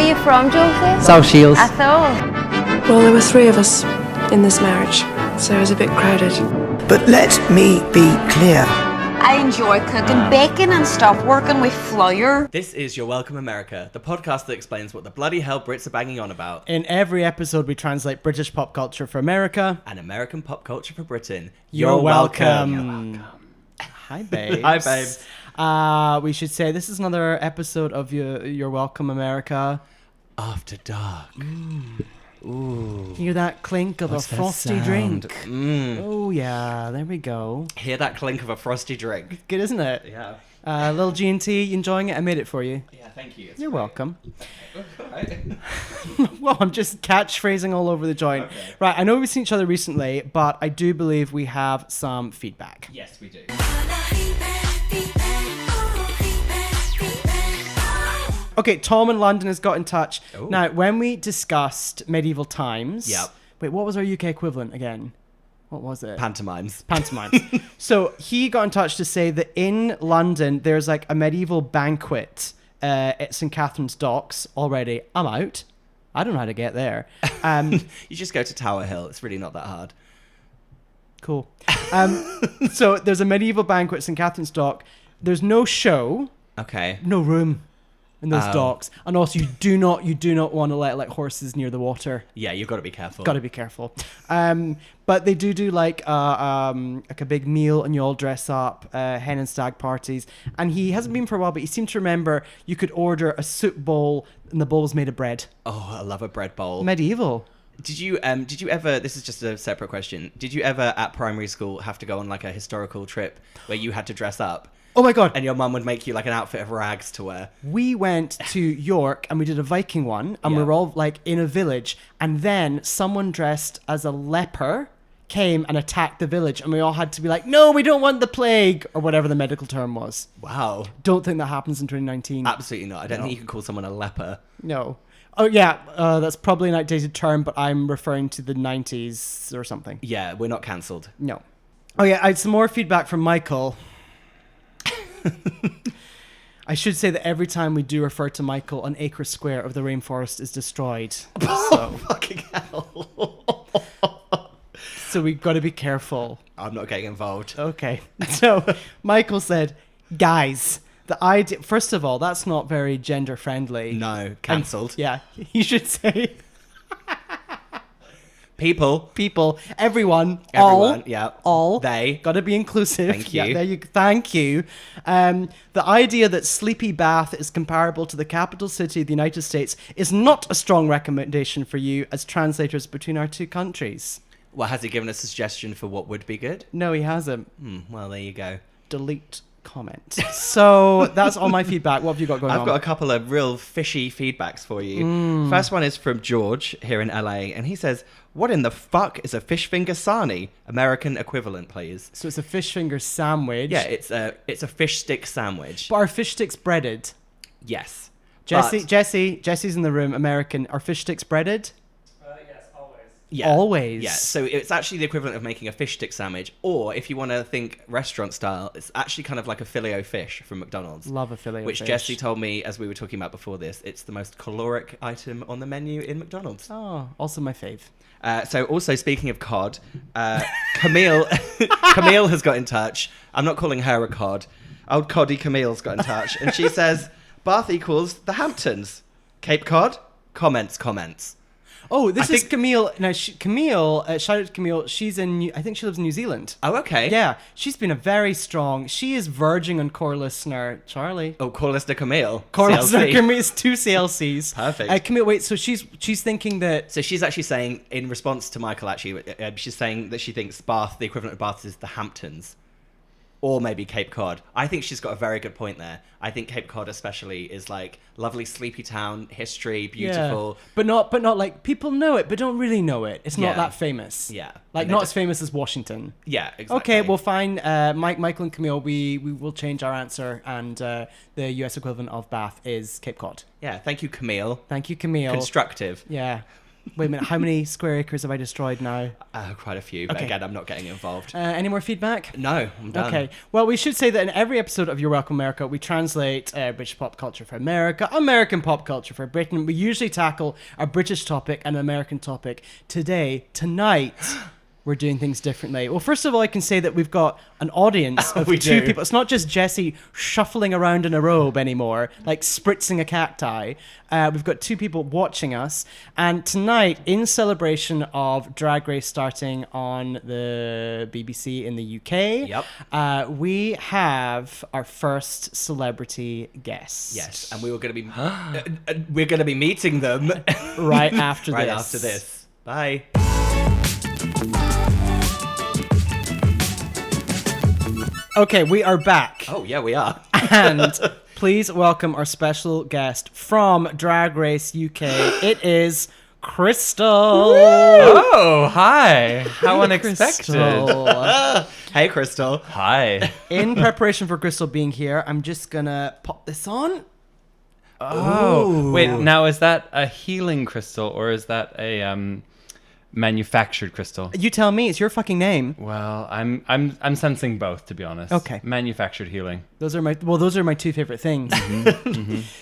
are you from, Joseph? South Shields. I thought. Well, there were 3 of us in this marriage, so it was a bit crowded. But let me be clear. I enjoy cooking bacon and stop working with flour. This is Your Welcome America, the podcast that explains what the bloody hell Brits are banging on about. In every episode, we translate British pop culture for America. And American pop culture for Britain. You're welcome. Hi, babes. Hi, babes. We should say this is another episode of You're Welcome America. After dark. Ooh. Hear that clink of What's a that frosty sound? drink. Mm. Oh, yeah. There we go. Hear that clink of a frosty drink. Good, isn't it? Yeah. Little G&T, you enjoying it? I made it for you. Yeah, thank you. You're welcome. Right. Well, I'm just catchphrasing all over the joint. Okay. Right, I know we've seen each other recently, but I do believe we have some feedback. Yes, we do. Okay, Tom in London has got in touch. Ooh. Now, when we discussed medieval times... Yep. Wait, what was our UK equivalent again? What was it? Pantomimes. Pantomimes. So he got in touch to say that in London, there's like a medieval banquet at St. Catherine's Docks already. I'm out. I don't know how to get there. You just go to Tower Hill. It's really not that hard. Cool. So there's a medieval banquet at St. Catherine's Dock. There's no show, Okay. no room in those Oh. docks. And also you do not want to let like horses near the water. Yeah, you've got to be careful. Got to be careful. But they do like a big meal, and you all dress up, hen and stag parties. And he hasn't been for a while, but he seemed to remember you could order a soup bowl, and the bowl was made of bread. Oh, I love a bread bowl. Medieval. Did you ever, this is just a separate question, did you ever at primary school have to go on like a historical trip where you had to dress up Oh my God. and your mum would make you like an outfit of rags to wear? We went to York and we did a Viking one, and we Yeah. were all like in a village, and then someone dressed as a leper came and attacked the village, and we all had to be like, no, we don't want the plague, or whatever the medical term was. Wow. Don't think that happens in 2019. Absolutely not. I don't think you can call someone a leper. No. Oh yeah, that's probably an outdated term, but I'm referring to the 90s or something. Yeah, we're not cancelled. No. Oh yeah, I had some more feedback from Michael. I should say that every time we do refer to Michael, an acre square of the rainforest is destroyed. So, Fucking hell. so we've got to be careful. I'm not getting involved. Okay. So Michael said, guys, the idea, first of all, that's not very gender friendly. No, cancelled. Yeah, you should say People, everyone, everyone, yeah. all, They. got to be inclusive. Thank you. Yeah, there you. Thank you. The idea that Sleepy Bath is comparable to the capital city of the United States is not a strong recommendation for you as translators between our two countries. Well, has he given a suggestion for what would be good? No, he hasn't. Well, there you go. Delete comment. So that's all my feedback. What have you got going on? I've got a couple of real fishy feedbacks for you. First one is from George here in LA, and he says, what in the fuck is a fish finger sarnie? American equivalent, please. So it's a fish finger sandwich. Yeah, it's a fish stick sandwich. But are fish sticks breaded? Yes. Jesse's in the room. American. Are fish sticks breaded? Yeah. Always. Yeah, so it's actually the equivalent of making a fish stick sandwich, or if you want to think restaurant style, it's actually kind of like a Filet-O-Fish from McDonald's. Love a Filet-O-Fish. Which Jesse told me, as we were talking about before this, it's the most caloric item on the menu in McDonald's. Oh, also my fave. So also speaking of cod, Camille has got in touch. I'm not calling her a cod. Old Coddy Camille's got in touch, and she says Bath equals the Hamptons. Cape Cod? Comments. Oh, this I is think- Camille. Now, Camille, shout out to Camille. She's I think she lives in New Zealand. Oh, okay. Yeah, she's been a very strong. She is verging on core listener Charlie. Oh, call us to Camille. Core listener CLC. Camille is 2 CLCs. Perfect. Camille, wait. So she's thinking that. So she's actually saying, in response to Michael, actually, she's saying that she thinks Bath, the equivalent of Bath, is the Hamptons. Or maybe Cape Cod. I think she's got a very good point there. I think Cape Cod especially is like lovely sleepy town, history, beautiful. Yeah, but not like people know it, but don't really know it. It's not Yeah. that famous. Yeah. Like And not they as famous as Washington. Yeah, exactly. Okay, well, fine. Michael and Camille, we will change our answer, and the US equivalent of Bath is Cape Cod. Yeah, thank you, Camille. Thank you, Camille. Constructive. Yeah. Wait a minute, how many square acres have I destroyed now? Quite a few, but Okay. again, I'm not getting involved. Any more feedback? No, I'm done. Okay. Well, we should say that in every episode of You're Welcome America, we translate British pop culture for America, American pop culture for Britain. We usually tackle a British topic and an American topic. Tonight, we're doing things differently. Well, first of all, I can say that we've got an audience of We two do. people. It's not just Jesse shuffling around in a robe anymore, like spritzing a cacti. We've got two people watching us. And tonight, in celebration of Drag Race starting on the BBC in the UK, we have our first celebrity guest. Yes, and we were going to be we're going to be meeting them Right after right this. after this. Bye. Okay, we are back. Oh yeah, we are. And please welcome our special guest from Drag Race UK. It is Crystal. Oh, hi. How unexpected. Crystal. Hey, Crystal. Hi. In preparation for Crystal being here, I'm just gonna pop this on. Oh, wait. Now, is that a healing crystal or is that a manufactured crystal? You tell me. It's your fucking name. Well, I'm sensing both, to be honest. Okay. Manufactured healing. Those are my two favorite things.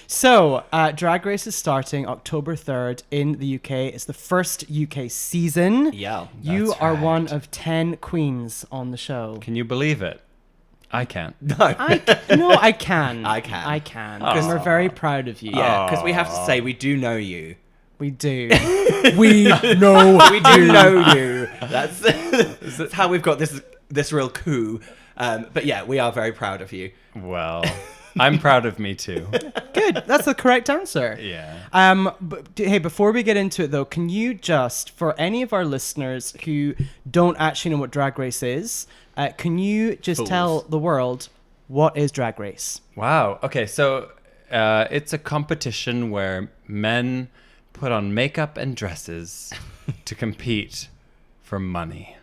So, Drag Race is starting October 3rd in the UK. It's the first UK season. Yeah, You that's are right. one of 10 queens on the show. Can you believe it? I can't. No. I can. I can. I can. Aw. And we're very proud of you. Yeah, because we have to say we do know you. We do. We know. We do know you. That's how we've got this real coup. But yeah, we are very proud of you. Well, I'm proud of me too. Good. That's the correct answer. Yeah. Hey, before we get into it though, can you just, for any of our listeners who don't actually know what Drag Race is, can you just Fools. tell the world what is Drag Race? Wow. Okay, so it's a competition where men put on makeup and dresses to compete for money.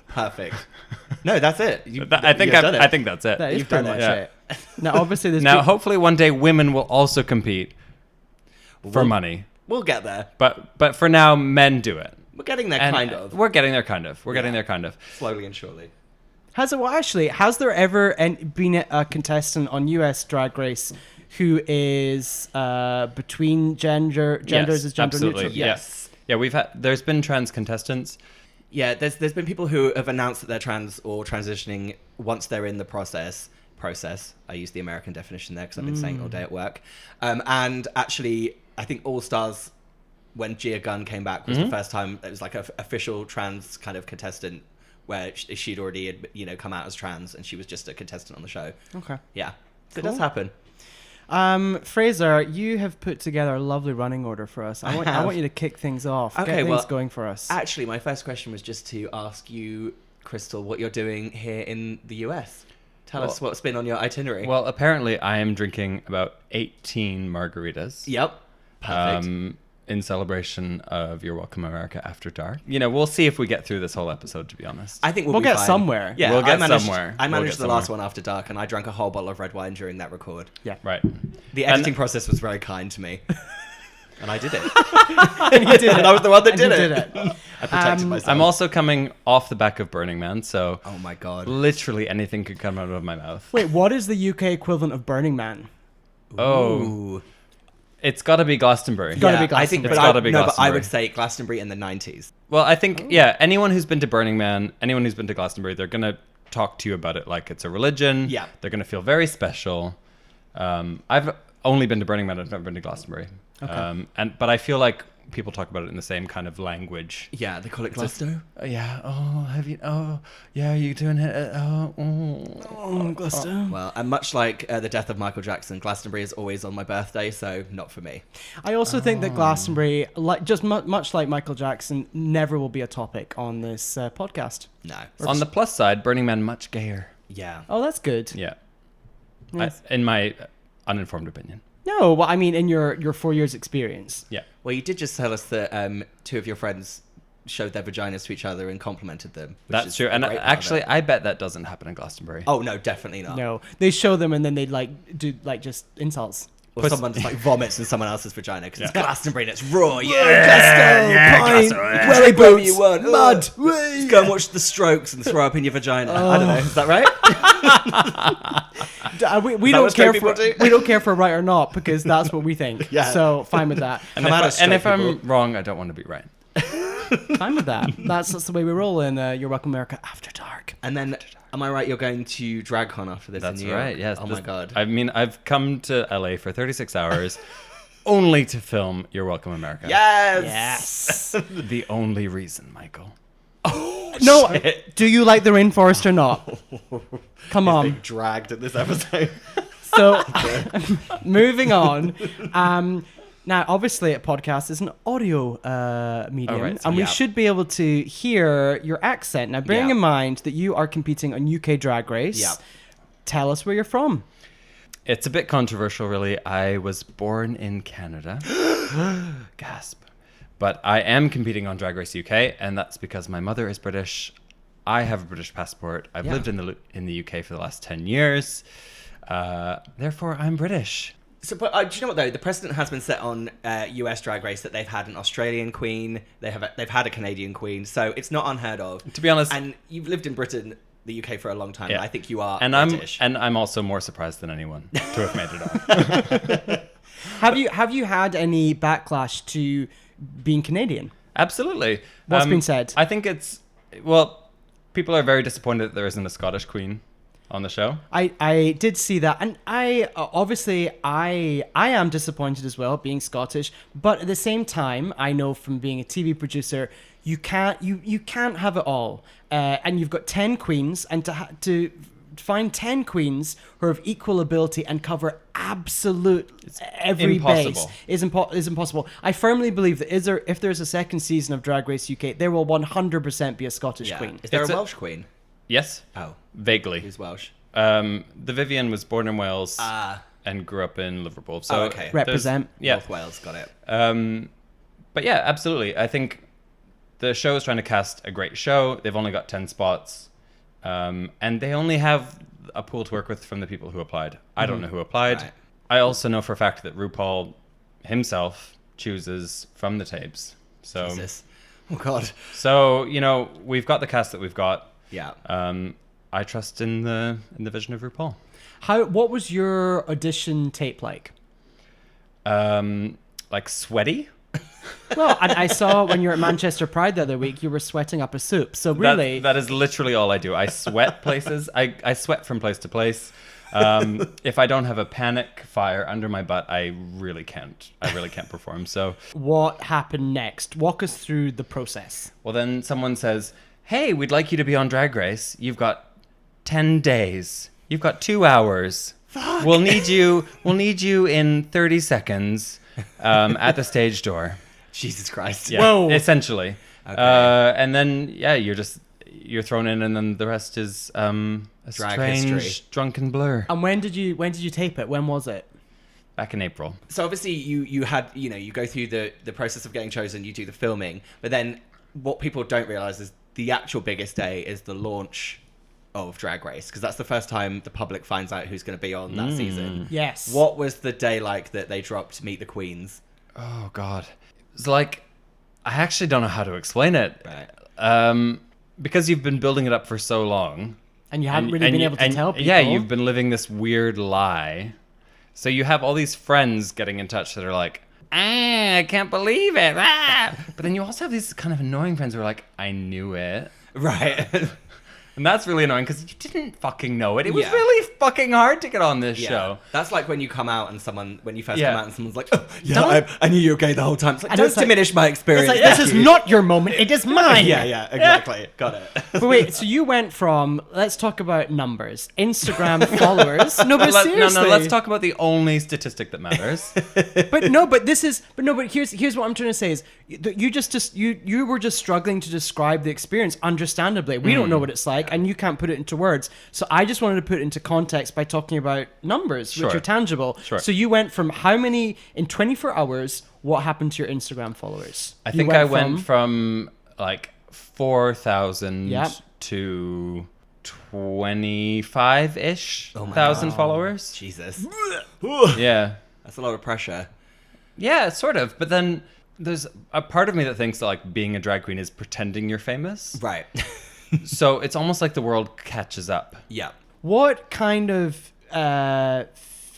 Perfect. No, that's it. I think you've done it. I think that's it. That is You've pretty done much it. it. Now, obviously, there's Now, hopefully, one day women will also compete for money. We'll get there. But for now, men do it. We're getting there, And kind of. We're getting there, kind of. We're getting there, kind of. Slowly and surely. Has there ever been a contestant on US Drag Race who is between genders, Yes, is gender absolutely. neutral? Yes. Yeah, there's been trans contestants. Yeah, there's been people who have announced that they're trans or transitioning once they're in the process. I use the American definition there because I've been saying it all day at work. And actually, I think All Stars, when Gia Gunn came back, was the first time it was like an official trans kind of contestant where she'd already come out as trans and she was just a contestant on the show. Okay. Yeah, so it does happen. Fraser, you have put together a lovely running order for us. I have. want you to kick things off. Okay, Get things well, going for us. Actually, my first question was just to ask you, Crystal, what you're doing here in the US. Tell us what's been on your itinerary. Well, apparently, I am drinking about 18 margaritas. Yep. Perfect. In celebration of You're Welcome America After Dark. We'll see if we get through this whole episode, to be honest. I think We'll be get fine. somewhere. Yeah, We'll get I managed, somewhere. I We'll managed get the last somewhere. one after dark, and I drank a whole bottle of red wine during that record. Yeah. Right. The editing process was very kind to me, and I did it. And you did it. And I was the one that And did you it. did it. I protected myself. I'm also coming off the back of Burning Man, so Oh my god. literally anything could come out of my mouth. Wait, what is the UK equivalent of Burning Man? Oh, Ooh. it's got to be Glastonbury. Gotta be I think, Glastonbury. but It's I, gotta be no, but I Glastonbury. would say Glastonbury in the 90s. Well, I think, yeah, anyone who's been to Burning Man, anyone who's been to Glastonbury, they're going to talk to you about it like it's a religion. Yeah. They're going to feel very special. I've only been to Burning Man. I've never been to Glastonbury. Okay. But I feel like people talk about it in the same kind of language. Yeah, they call it Glasto. Yeah. Oh, have you? Oh, yeah. Are you doing it? Glastonbury. Well, and much like the death of Michael Jackson, Glastonbury is always on my birthday, so not for me. I also think that Glastonbury, much like Michael Jackson, never will be a topic on this podcast. No. On the plus side, Burning Man much gayer. Yeah. Oh, that's good. Yeah. Yes. In my uninformed opinion. No, well, I mean, in your 4 years experience. Yeah. Well, you did just tell us that two of your friends showed their vaginas to each other and complimented them. which That's is true. a And great part of actually, it. I bet that doesn't happen in Glastonbury. Oh, no, definitely not. No, they show them and then they do just insults. Or someone just like vomits in someone else's vagina because it's Yeah. Glastonbury and it's raw. Welly Whatever boots, you want. mud. Just go and watch The Strokes and throw up in your vagina. I don't know. Is that right? We that don't what straight care people for do? we don't care for right or not because that's what we think. Yeah. So fine with that. And Come at us, if, and straight if I'm people. wrong, I don't want to be right. Fine with that. That's the way we roll in You're Welcome America After Dark. And then, am I right? You're going to DragCon after this That's in New York? right. Yes. Oh my god. I mean, I've come to LA for 36 hours only to film You're Welcome America. Yes. The only reason, Michael. No, do you like the rainforest or not? Come on. Being dragged at this episode. So, moving on. Now, obviously, a podcast is an audio medium, Oh, right, so and we yeah. should be able to hear your accent. Now, bearing Yeah. in mind that you are competing on UK Drag Race, Yeah. tell us where you're from. It's a bit controversial, really. I was born in Canada. Gasp. But I am competing on Drag Race UK, and that's because my mother is British. I have a British passport. I've Yeah. lived in the UK for the last 10 years. Therefore, I'm British. So, but do you know what though? The precedent has been set on US Drag Race that they've had an Australian queen, they've had a Canadian queen, so it's not unheard of. To be honest, And you've lived in Britain, the UK for a long time. Yeah. I think you are and British. I'm also more surprised than anyone to have made it on. Have you had any backlash to being Canadian? Absolutely. What's been said? I think people are very disappointed that there isn't a Scottish queen on the show. I did see that, and I obviously I am disappointed as well being Scottish, but at the same time I know from being a TV producer you can't have it all, and you've got 10 queens, and to find 10 queens who have equal ability and cover absolute every impossible. base is impossible. I firmly believe that if there's a second season of Drag Race UK, there will 100% be a Scottish yeah. queen. Is there It's a a- Welsh queen? Yes, Oh, vaguely. who's Welsh? The Vivian was born in Wales Ah, and grew up in Liverpool. So okay. there's- Represent. Yeah. North Wales, got it. But yeah, absolutely. I think the show is trying to cast a great show. They've only got 10 spots. And they only have a pool to work with from the people who applied. I don't know who applied. Right. I also know for a fact that RuPaul himself chooses from the tapes. So, Jesus. Oh god. so we've got the cast that we've got. Yeah. I trust in the vision of RuPaul. What was your audition tape like? Like sweaty. Well, and I saw when you were at Manchester Pride the other week, you were sweating up a soup. So really, That is literally all I do. I sweat places. I sweat from place to place. If I don't have a panic fire under my butt, I really can't perform. So, what happened next? Walk us through the process. well, then someone says, "Hey, we'd like you to be on Drag Race. You've got 10 days. You've got 2 hours. We'll need you in 30 seconds at the stage door." Jesus Christ. Yeah, Whoa. essentially. Okay. And then you're thrown in, and then the rest is a Drag strange history. drunken blur. And when did you tape it? When was it? Back in April. So obviously you had, you go through the process of getting chosen, you do the filming, but then what people don't realize is the actual biggest day is the launch of Drag Race, because that's the first time the public finds out who's going to be on that season. Yes. What was the day like that they dropped Meet the Queens? Oh God, it's like I actually don't know how to explain it. Right. Because you've been building it up for so long, And you haven't really been able to tell people. Yeah, you've been living this weird lie. So you have all these friends getting in touch that are like, I can't believe it. But then you also have these kind of annoying friends who are like, I knew it. Right. And that's really annoying because you didn't fucking know it. It was Yeah. really fucking hard to get on this Yeah. show. That's like when you come out and when you first Yeah. come out and someone's like, oh, yeah, I knew you were gay the whole time. It's like, And don't it's like- diminish my experience. It's like, this is Thank you. not your moment. It is mine. Yeah, exactly. Got it. But wait, so you went from, let's talk about numbers, Instagram followers. No, but seriously. No, let's talk about the only statistic that matters. But here's what I'm trying to say is you were just struggling to describe the experience. Understandably, we don't know what it's like, and you can't put it into words. So I just wanted to put it into context by talking about numbers, which Sure. are tangible. Sure. So you went from how many in 24 hours? What happened to your Instagram followers? I think I went from like 4,000 Yep. to 25-ish my thousand God. followers. Jesus. Yeah. That's a lot of pressure. Yeah, sort of. But then there's a part of me that thinks that like being a drag queen is pretending you're famous. Right. So it's almost like the world catches up. Yeah. What kind of, I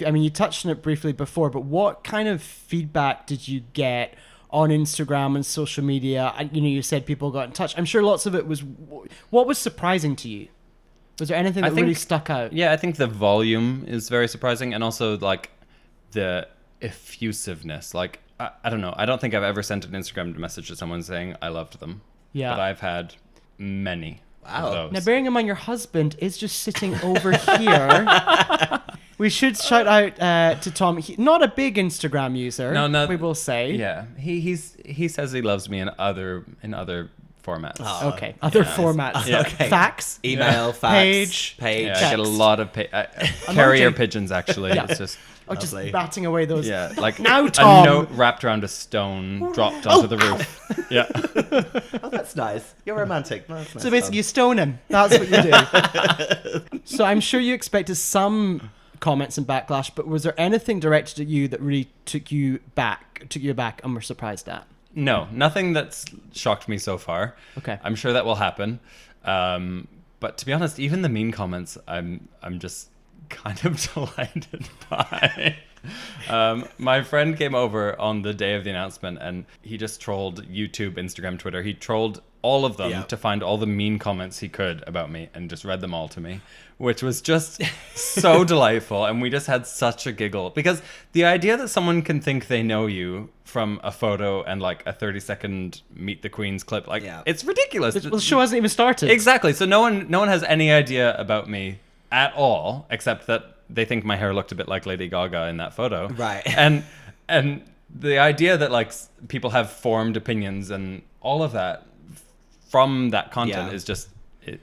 mean, you touched on it briefly before, but what kind of feedback did you get on Instagram and social media? You know, you said people got in touch. I'm sure lots of it was, what was surprising to you? Was there anything that really stuck out? Yeah, I think the volume is very surprising, and also like the effusiveness. Like, I don't know. I don't think I've ever sent an Instagram message to someone saying I loved them. Yeah. But I've had many of those. Now, bearing in mind your husband is just sitting over here. We should shout out to Tom. Not a big Instagram user. No, we will say. Yeah, he says he loves me in other formats. Oh, Okay. Other formats. Yeah. Okay. Fax. Email, fax, Page. Yeah, page. I get a text. lot of carrier Emoji. pigeons. Actually, Yeah. it's just Oh, just Lovely. batting away those. yeah, like Now, a Tom. note wrapped around a stone dropped onto the roof. Yeah. Oh, that's nice. You're romantic. No, that's nice, So basically, you stone him. That's what you do. So I'm sure you expected some comments and backlash, but was there anything directed at you that really took you aback, and were surprised at? No, nothing that's shocked me so far. Okay. I'm sure that will happen. But to be honest, even the mean comments, I'm just kind of delighted by. My friend came over on the day of the announcement, and he just trolled YouTube, Instagram, Twitter. He trolled all of them Yeah. to find all the mean comments he could about me, and just read them all to me, which was just so delightful. And we just had such a giggle, because the idea that someone can think they know you from a photo and like a 30-second Meet the Queens clip, like Yeah. it's ridiculous. Well, the show hasn't even started. Exactly. So no one has any idea about me at all, except that they think my hair looked a bit like Lady Gaga in that photo. Right. And the idea that like people have formed opinions and all of that from that content Yeah. is just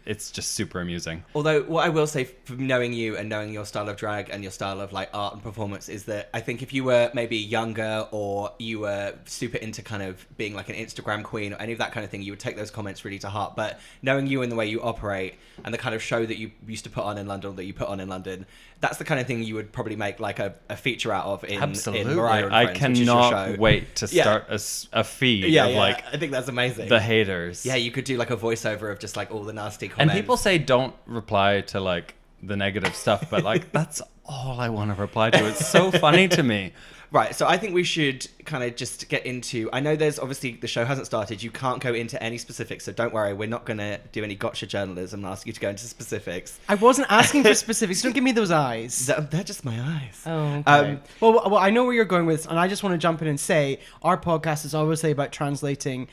it's just super amusing. Although what I will say from knowing you and knowing your style of drag and your style of like art and performance is that I think if you were maybe younger or you were super into kind of being like an Instagram queen or any of that kind of thing, you would take those comments really to heart. But knowing you and the way you operate and the kind of show that you used to put on in London, that's the kind of thing you would probably make like a feature out of in Absolutely. Mariah and I Friends, which is your show. cannot wait to Yeah. start a feed Yeah, of like I think that's amazing. the haters. Yeah, you could do like a voiceover of just like all the nasty And comments. people say don't reply to like the negative stuff, but like that's all I want to reply to. It's so funny to me. Right, so I think we should kind of just get into... I know there's obviously... The show hasn't started. You can't go into any specifics, so don't worry. We're not going to do any gotcha journalism and ask you to go into specifics. I wasn't asking for specifics. Don't give me those eyes. They're just my eyes. Oh, okay. Well, I know where you're going with this, and I just want to jump in and say our podcast is obviously about translating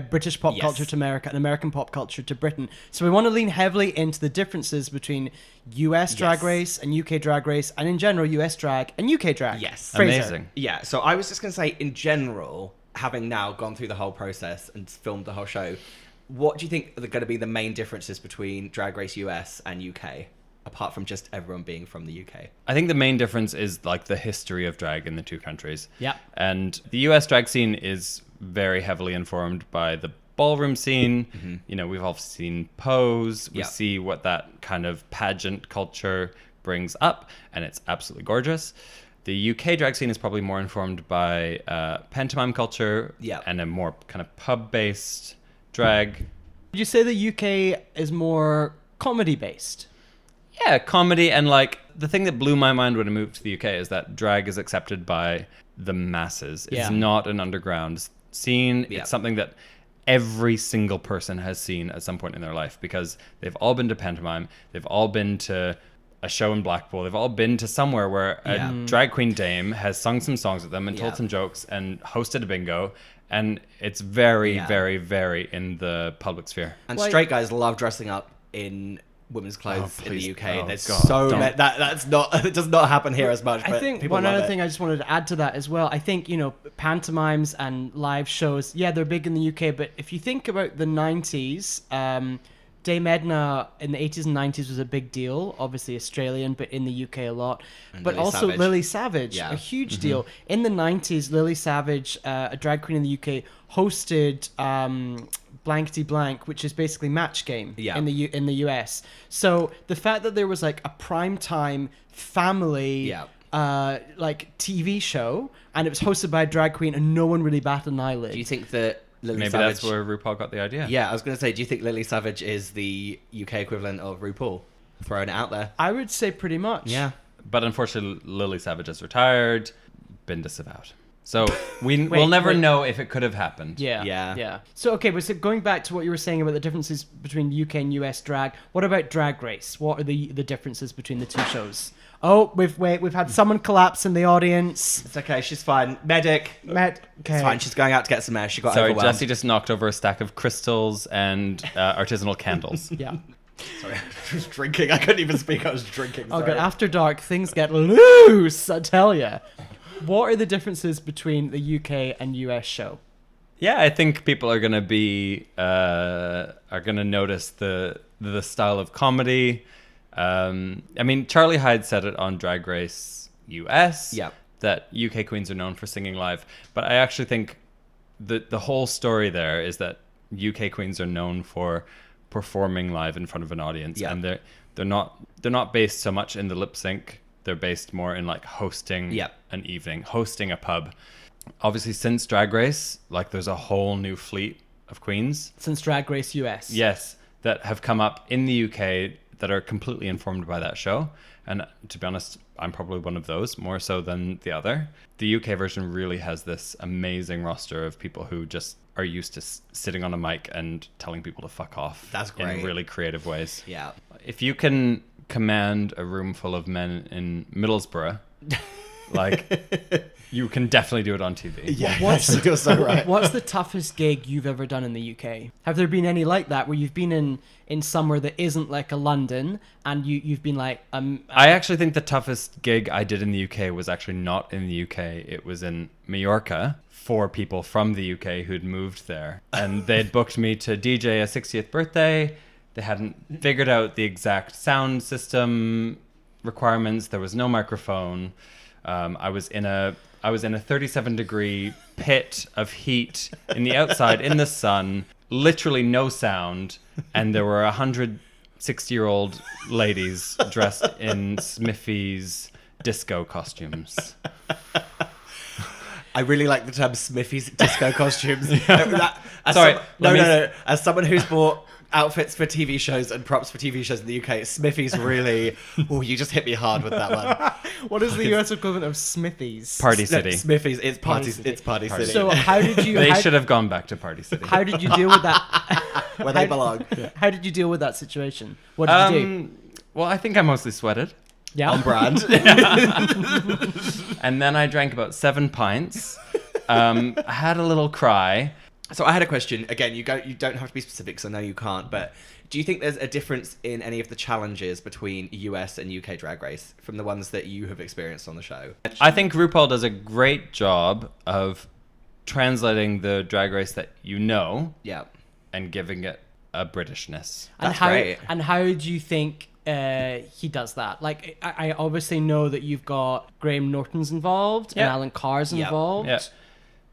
British pop Yes. culture to America and American pop culture to Britain. So we want to lean heavily into the differences between US Drag Yes. Race and UK Drag Race, and in general, US Drag and UK Drag. Yes. Fraser. Amazing. Yeah, so I was just going to say, in general, having now gone through the whole process and filmed the whole show, what do you think are going to be the main differences between Drag Race US and UK, apart from just everyone being from the UK? I think the main difference is like the history of drag in the two countries. Yeah. And the US drag scene is very heavily informed by the ballroom scene. Mm-hmm. You know, we've all seen Pose. We Yeah. see what that kind of pageant culture brings up, and it's absolutely gorgeous. The UK drag scene is probably more informed by pantomime culture Yeah. and a more kind of pub-based drag. Would you say the UK is more comedy based? Yeah, comedy. And like the thing that blew my mind when I moved to the UK is that drag is accepted by the masses. It's Yeah. not an underground scene. Yeah. It's something that every single person has seen at some point in their life, because they've all been to pantomime, they've all been to a show in Blackpool, they've all been to somewhere where Yeah. a drag queen dame has sung some songs with them and told Yeah. some jokes and hosted a bingo, and it's very, Yeah. very, very in the public sphere. And Like- straight guys love dressing up in women's clothes in the please. UK. Oh, There's God, so don't. many... That's not... It does not happen here as much, but I think people one love other it. thing I just wanted to add to that as well. I think, you know, pantomimes and live shows, yeah, they're big in the UK, but if you think about the 90s, Dame Edna in the 80s and 90s was a big deal, obviously Australian, but in the UK a lot. And But Lily also Savage. Lily Savage, Yeah. a huge deal. In the 90s, Lily Savage, a drag queen in the UK, hosted Blankety Blank, which is basically Match Game Yeah. in the US. So the fact that there was like a prime time family Yeah. like TV show, and it was hosted by a drag queen, and no one really batted an eyelid. Do you think that Lily Maybe Savage... that's where RuPaul got the idea. Yeah, I was going to say, do you think Lily Savage is the UK equivalent of RuPaul? Throwing it out there. I would say pretty much. Yeah. But unfortunately, Lily Savage has retired, been disavowed. So we'll never know if it could have happened. Yeah. So, okay, but so going back to what you were saying about the differences between UK and US drag, what about Drag Race? What are the differences between the two shows? Oh, we've had someone collapse in the audience. It's okay, she's fine. Medic. Okay. It's fine, she's going out to get some air. She got Sorry, overwhelmed. Jesse just knocked over a stack of crystals and artisanal candles. Yeah. Sorry, I was drinking. I couldn't even speak. I was drinking. Oh, Sorry. God, after dark, things get loose, I tell you. What are the differences between the UK and US show? Yeah, I think people are gonna be are gonna notice the style of comedy. I mean, Charlie Hyde said it on Drag Race US. Yep. That UK queens are known for singing live, but I actually think the whole story there is that UK queens are known for performing live in front of an audience, Yep. and they're not based so much in the lip sync. They're based more in like hosting Yep. an evening, hosting a pub. Obviously, since Drag Race, like there's a whole new fleet of queens. Since Drag Race US. Yes, that have come up in the UK that are completely informed by that show. And to be honest, I'm probably one of those, more so than the other. The UK version really has this amazing roster of people who just are used to sitting on a mic and telling people to fuck off. That's great. In really creative ways. Yeah. If you can command a room full of men in Middlesbrough, like, you can definitely do it on TV. Yeah, What's- you're so right. What's the toughest gig you've ever done in the UK? Have there been any like that where you've been in somewhere that isn't like a London and you've been like I actually think the toughest gig I did in the UK was actually not in the UK. It was in Mallorca for people from the UK who'd moved there. And they'd booked me to DJ a 60th birthday. They hadn't figured out the exact sound system requirements. There was no microphone. I was in a 37-degree pit of heat in the outside in the sun, literally no sound, and there were 160-year-old ladies dressed in Smithy's disco costumes. I really like the term Smithy's disco costumes. Sorry, No. As someone who's bought outfits for TV shows and props for TV shows in the UK, Smithy's really... Oh, you just hit me hard with that one. what is the US equivalent of Smithy's? Party City. Smithy's, it's Party City. It's Party City. So how did you They how, should have gone back to Party City. how did you deal with that? Where they belong. How did you deal with that situation? What did you do? Well, I think I mostly sweated. Yeah. On brand. And then I drank about 7 pints. I had a little cry. So I had a question. Again, you don't have to be specific because I know you can't, but do you think there's a difference in any of the challenges between US and UK Drag Race from the ones that you have experienced on the show? I think RuPaul does a great job of translating the Drag Race that you know Yeah. and giving it a Britishness. And That's how great. and how do you think he does that? Like, I obviously know that you've got Graham Norton's involved and Yeah. Alan Carr's Yeah. involved. Yeah.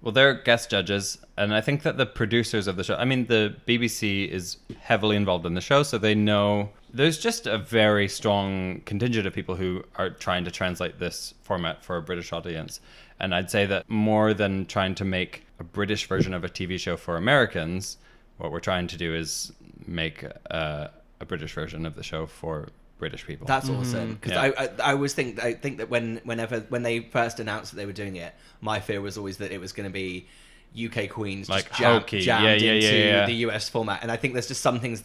Well, they're guest judges, and I think that the producers of the show, I mean, the BBC is heavily involved in the show, so they know there's just a very strong contingent of people who are trying to translate this format for a British audience. And I'd say that more than trying to make a British version of a TV show for Americans, what we're trying to do is make a British version of the show for British people. That's awesome because Yeah. I always think that when they first announced that they were doing it, my fear was always that it was going to be UK queens Like just hokey. jammed Yeah. into the US format, and I think there's just some things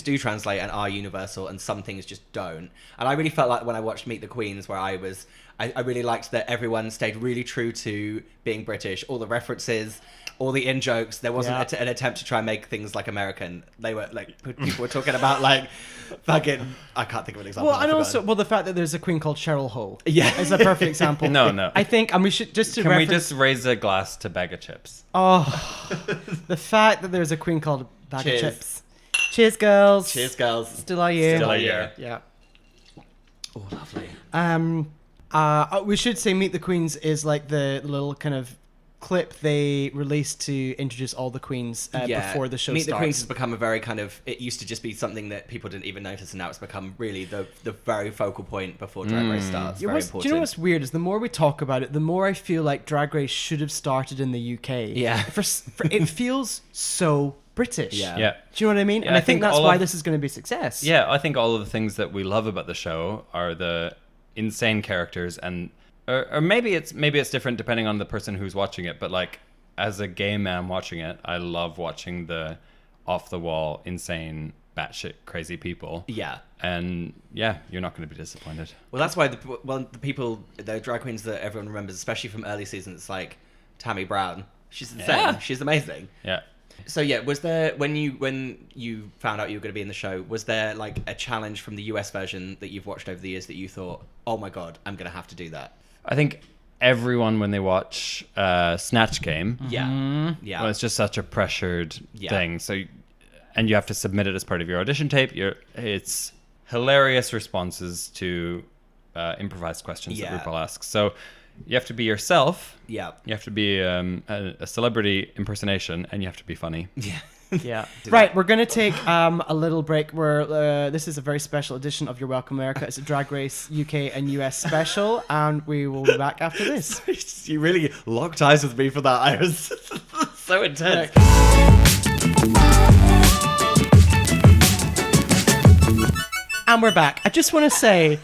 do translate and are universal, and some things just don't. And I really felt like when I watched Meet the Queens, where I really liked that everyone stayed really true to being British, all the references, all the in jokes. There wasn't an attempt to try and make things like American. They were like people were talking about like fucking. I can't think of an example. Well, I've and also, forgotten. the fact that there's a queen called Cheryl Ho, Yeah. is a perfect example. No. I think, and we should just to Can we reference. just raise a glass to Bag of Chips? Oh, the fact that there's a queen called Bag Cheers. of Chips. Cheers, girls. Cheers, girls. Still are you? Still are you. Yeah. Oh, lovely. We should say Meet the Queens is like the little kind of clip they released to introduce all the queens before the show Meet starts. the Queens has become a very kind of... It used to just be something that people didn't even notice, and now it's become really the very focal point before Drag Race starts. Very important. Do you know what's weird is the more we talk about it, the more I feel like Drag Race should have started in the UK. Yeah. For it feels so British. Yeah. Yeah. Do you know what I mean? Yeah, and I I think think that's all why of- this is going to be a success. Yeah, I think all of the things that we love about the show are the insane characters, and or maybe it's different depending on the person who's watching it. But like, as a gay man watching it, I love watching the off the wall, insane, batshit crazy people. Yeah. And yeah, you're not going to be disappointed. Well, that's why the drag queens that everyone remembers, especially from early seasons, like Tammy Brown. She's insane. Yeah. She's amazing. Yeah. So yeah, was there when you found out you were going to be in the show, was there like a challenge from the US version that you've watched over the years that you thought, oh my god, I'm going to have to do that? I think everyone, when they watch Snatch Game, Yeah, yeah. well, it's just such a pressured Yeah. thing. So, and you have to submit it as part of your audition tape. It's hilarious responses to improvised questions Yeah. that RuPaul asks. So you have to be yourself. Yeah. You have to be a celebrity impersonation, and you have to be funny. Yeah. Yeah. Right, we're going to take a little break where this is a very special edition of Your Welcome America. It's a Drag Race UK and US special, and we will be back after this. You really locked eyes with me for that. I was so intense. And we're back. I just want to say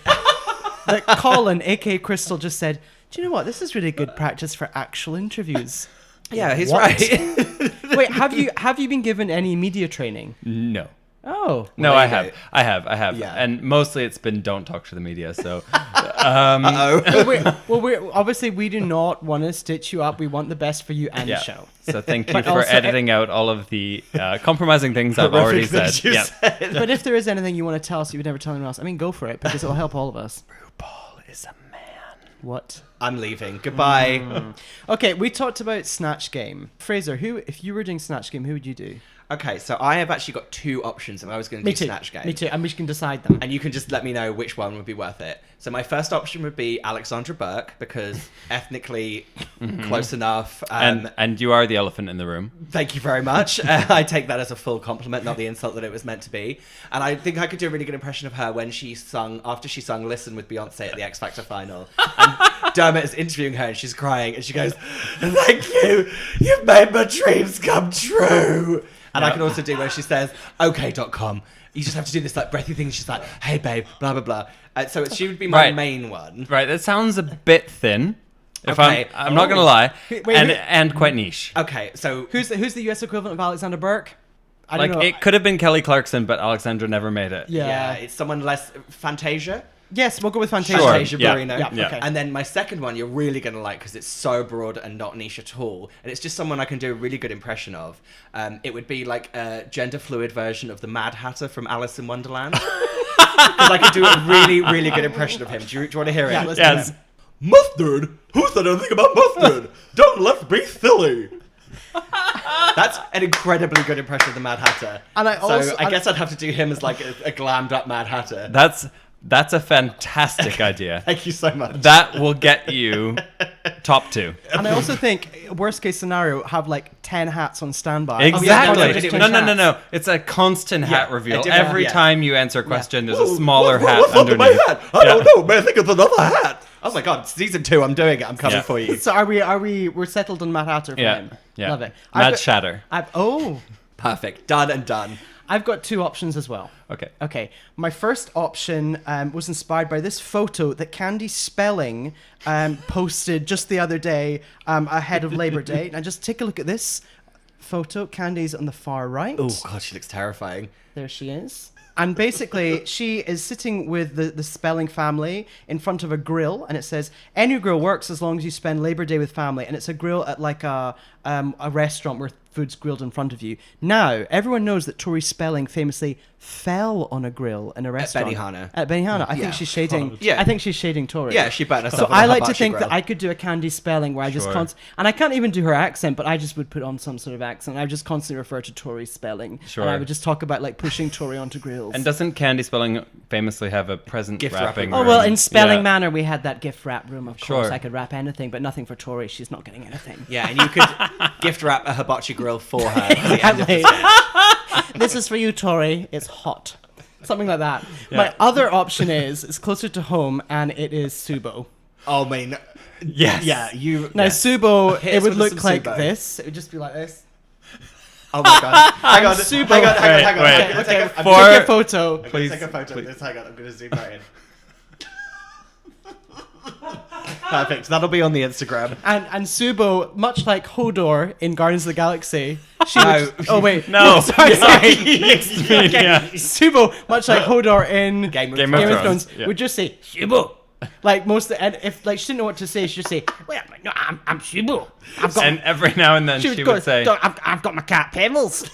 that Colin, aka Crystal, just said, do you know what? This is really good practice for actual interviews. Yeah, he's What? right. Wait, have you been given any media training? No. Oh. No, Well, I there you have. I have. Yeah. And mostly it's been don't talk to the media. So Well, obviously we do not want to stitch you up. We want the best for you and yeah. the show. So thank you But for also- editing out all of the compromising things I've already said. Things you Yeah. said. But if there is anything you want to tell us you would never tell anyone else, I mean, go for it, because it will help all of us. RuPaul is a man. What? I'm leaving. Goodbye. Okay, we talked about Snatch Game. Fraser, if you were doing Snatch Game, who would you do? Okay, so I have actually got two options if I was going to Me do too. Snatch Game. Me too, and we can decide them. And you can just let me know which one would be worth it. So my first option would be Alexandra Burke, because ethnically close enough. And you are the elephant in the room. Thank you very much. I take that as a full compliment, not the insult that it was meant to be. And I think I could do a really good impression of her when after she sung Listen with Beyonce at the X Factor final. And Dermot is interviewing her and she's crying and she goes, thank you, you've made my dreams come true. And I can also do where she says, okay.com. You just have to do this like breathy thing. She's like, hey babe, blah, blah, blah. So she would be my Right. main one. Right, that sounds a bit thin. If Okay. I'm not gonna lie, Wait, and quite niche. Okay, so Who's the US equivalent of Alexander Burke? I don't Like know. it could have been Kelly Clarkson, but Alexandra never made it. Yeah. it's someone less Fantasia. Yes, we'll go with Fantasia. Sure. Fantasia Yeah. Barrino. Yeah, okay. And then my second one you're really going to like because it's so broad and not niche at all. And it's just someone I can do a really good impression of. It would be like a gender fluid version of the Mad Hatter from Alice in Wonderland. Because I could do a really, really good impression of him. Do you want to hear it? Yeah, let's Yes. do it. Mustard? Who said anything about mustard? Don't let's be silly. That's an incredibly good impression of the Mad Hatter. And I also- so I guess I'd have to do him as like a glammed up Mad Hatter. That's a fantastic idea. Thank you so much. That will get you top 2. And I also think, worst case scenario, have like 10 hats on standby. Exactly. no, just No. It's a constant hat Yeah, reveal. a different- Every yeah. time you answer a question, there's a Whoa, smaller hat what's under underneath. my hat? I don't know, man. I think it's another hat. Oh my god, season 2, I'm doing it. I'm coming Yeah. for you. So we're settled on Mad Hatter for Yeah. him. Yeah. Love it. Mad Shatter. Perfect. Done and done. I've got 2 options as well. Okay. Okay, my first option was inspired by this photo that Candy Spelling posted just the other day ahead of Labor Day. Now just take a look at this photo. Candy's on the far right. Oh god, she looks terrifying. There she is. And basically, she is sitting with the Spelling family in front of a grill, and it says, any grill works as long as you spend Labor Day with family. And it's a grill at like a restaurant where food's grilled in front of you. Now, everyone knows that Tori Spelling famously fell on a grill in a restaurant. Benihana. At Benihana. I Yeah. think she's shading. Yeah. I think she's shading Tori. Yeah, she burned herself So on a I like to hibachi think grill. that I could do a Candy Spelling where I just Sure. and I can't even do her accent, but I just would put on some sort of accent. I would just constantly refer to Tori Spelling. Sure. And I would just talk about like pushing Tori onto grills. And doesn't Candy Spelling famously have a present Gift wrapping wrapping Oh room? well, in Spelling Yeah. Manor we had that gift wrap room. Of course, Sure. I could wrap anything, but nothing for Tori. She's not getting anything. Yeah, and you could gift wrap a hibachi grill for her. At the end of the Exactly. This is for you, Tori. It's hot. Something like that. My other option is it's closer to home, and it is Subo. Oh, man. Yes. Yeah, you. Now yes. Subo, Hit it us would with look some like Subo. this. It would just be like this. Oh my god. Hang on. Subo. Hang on. Hang on. Wait, I'm gonna take a- I'm For- gonna Take a photo. Please, take a photo please. of this. Hang on. I'm going to zoom right in. Perfect. That'll be on the Instagram. And Subo, much like Hodor in Guardians of the Galaxy, she No. would, oh wait, No. sorry. Yeah. Subo, much like Hodor in Game of Game Game of of Thrones, Thrones, yeah. would just say Subo. Like most, and if like she didn't know what to say, she'd just say, "Well, no, I'm Subo. I've got." And every now and then she go, would say, I've got my cat Pebbles."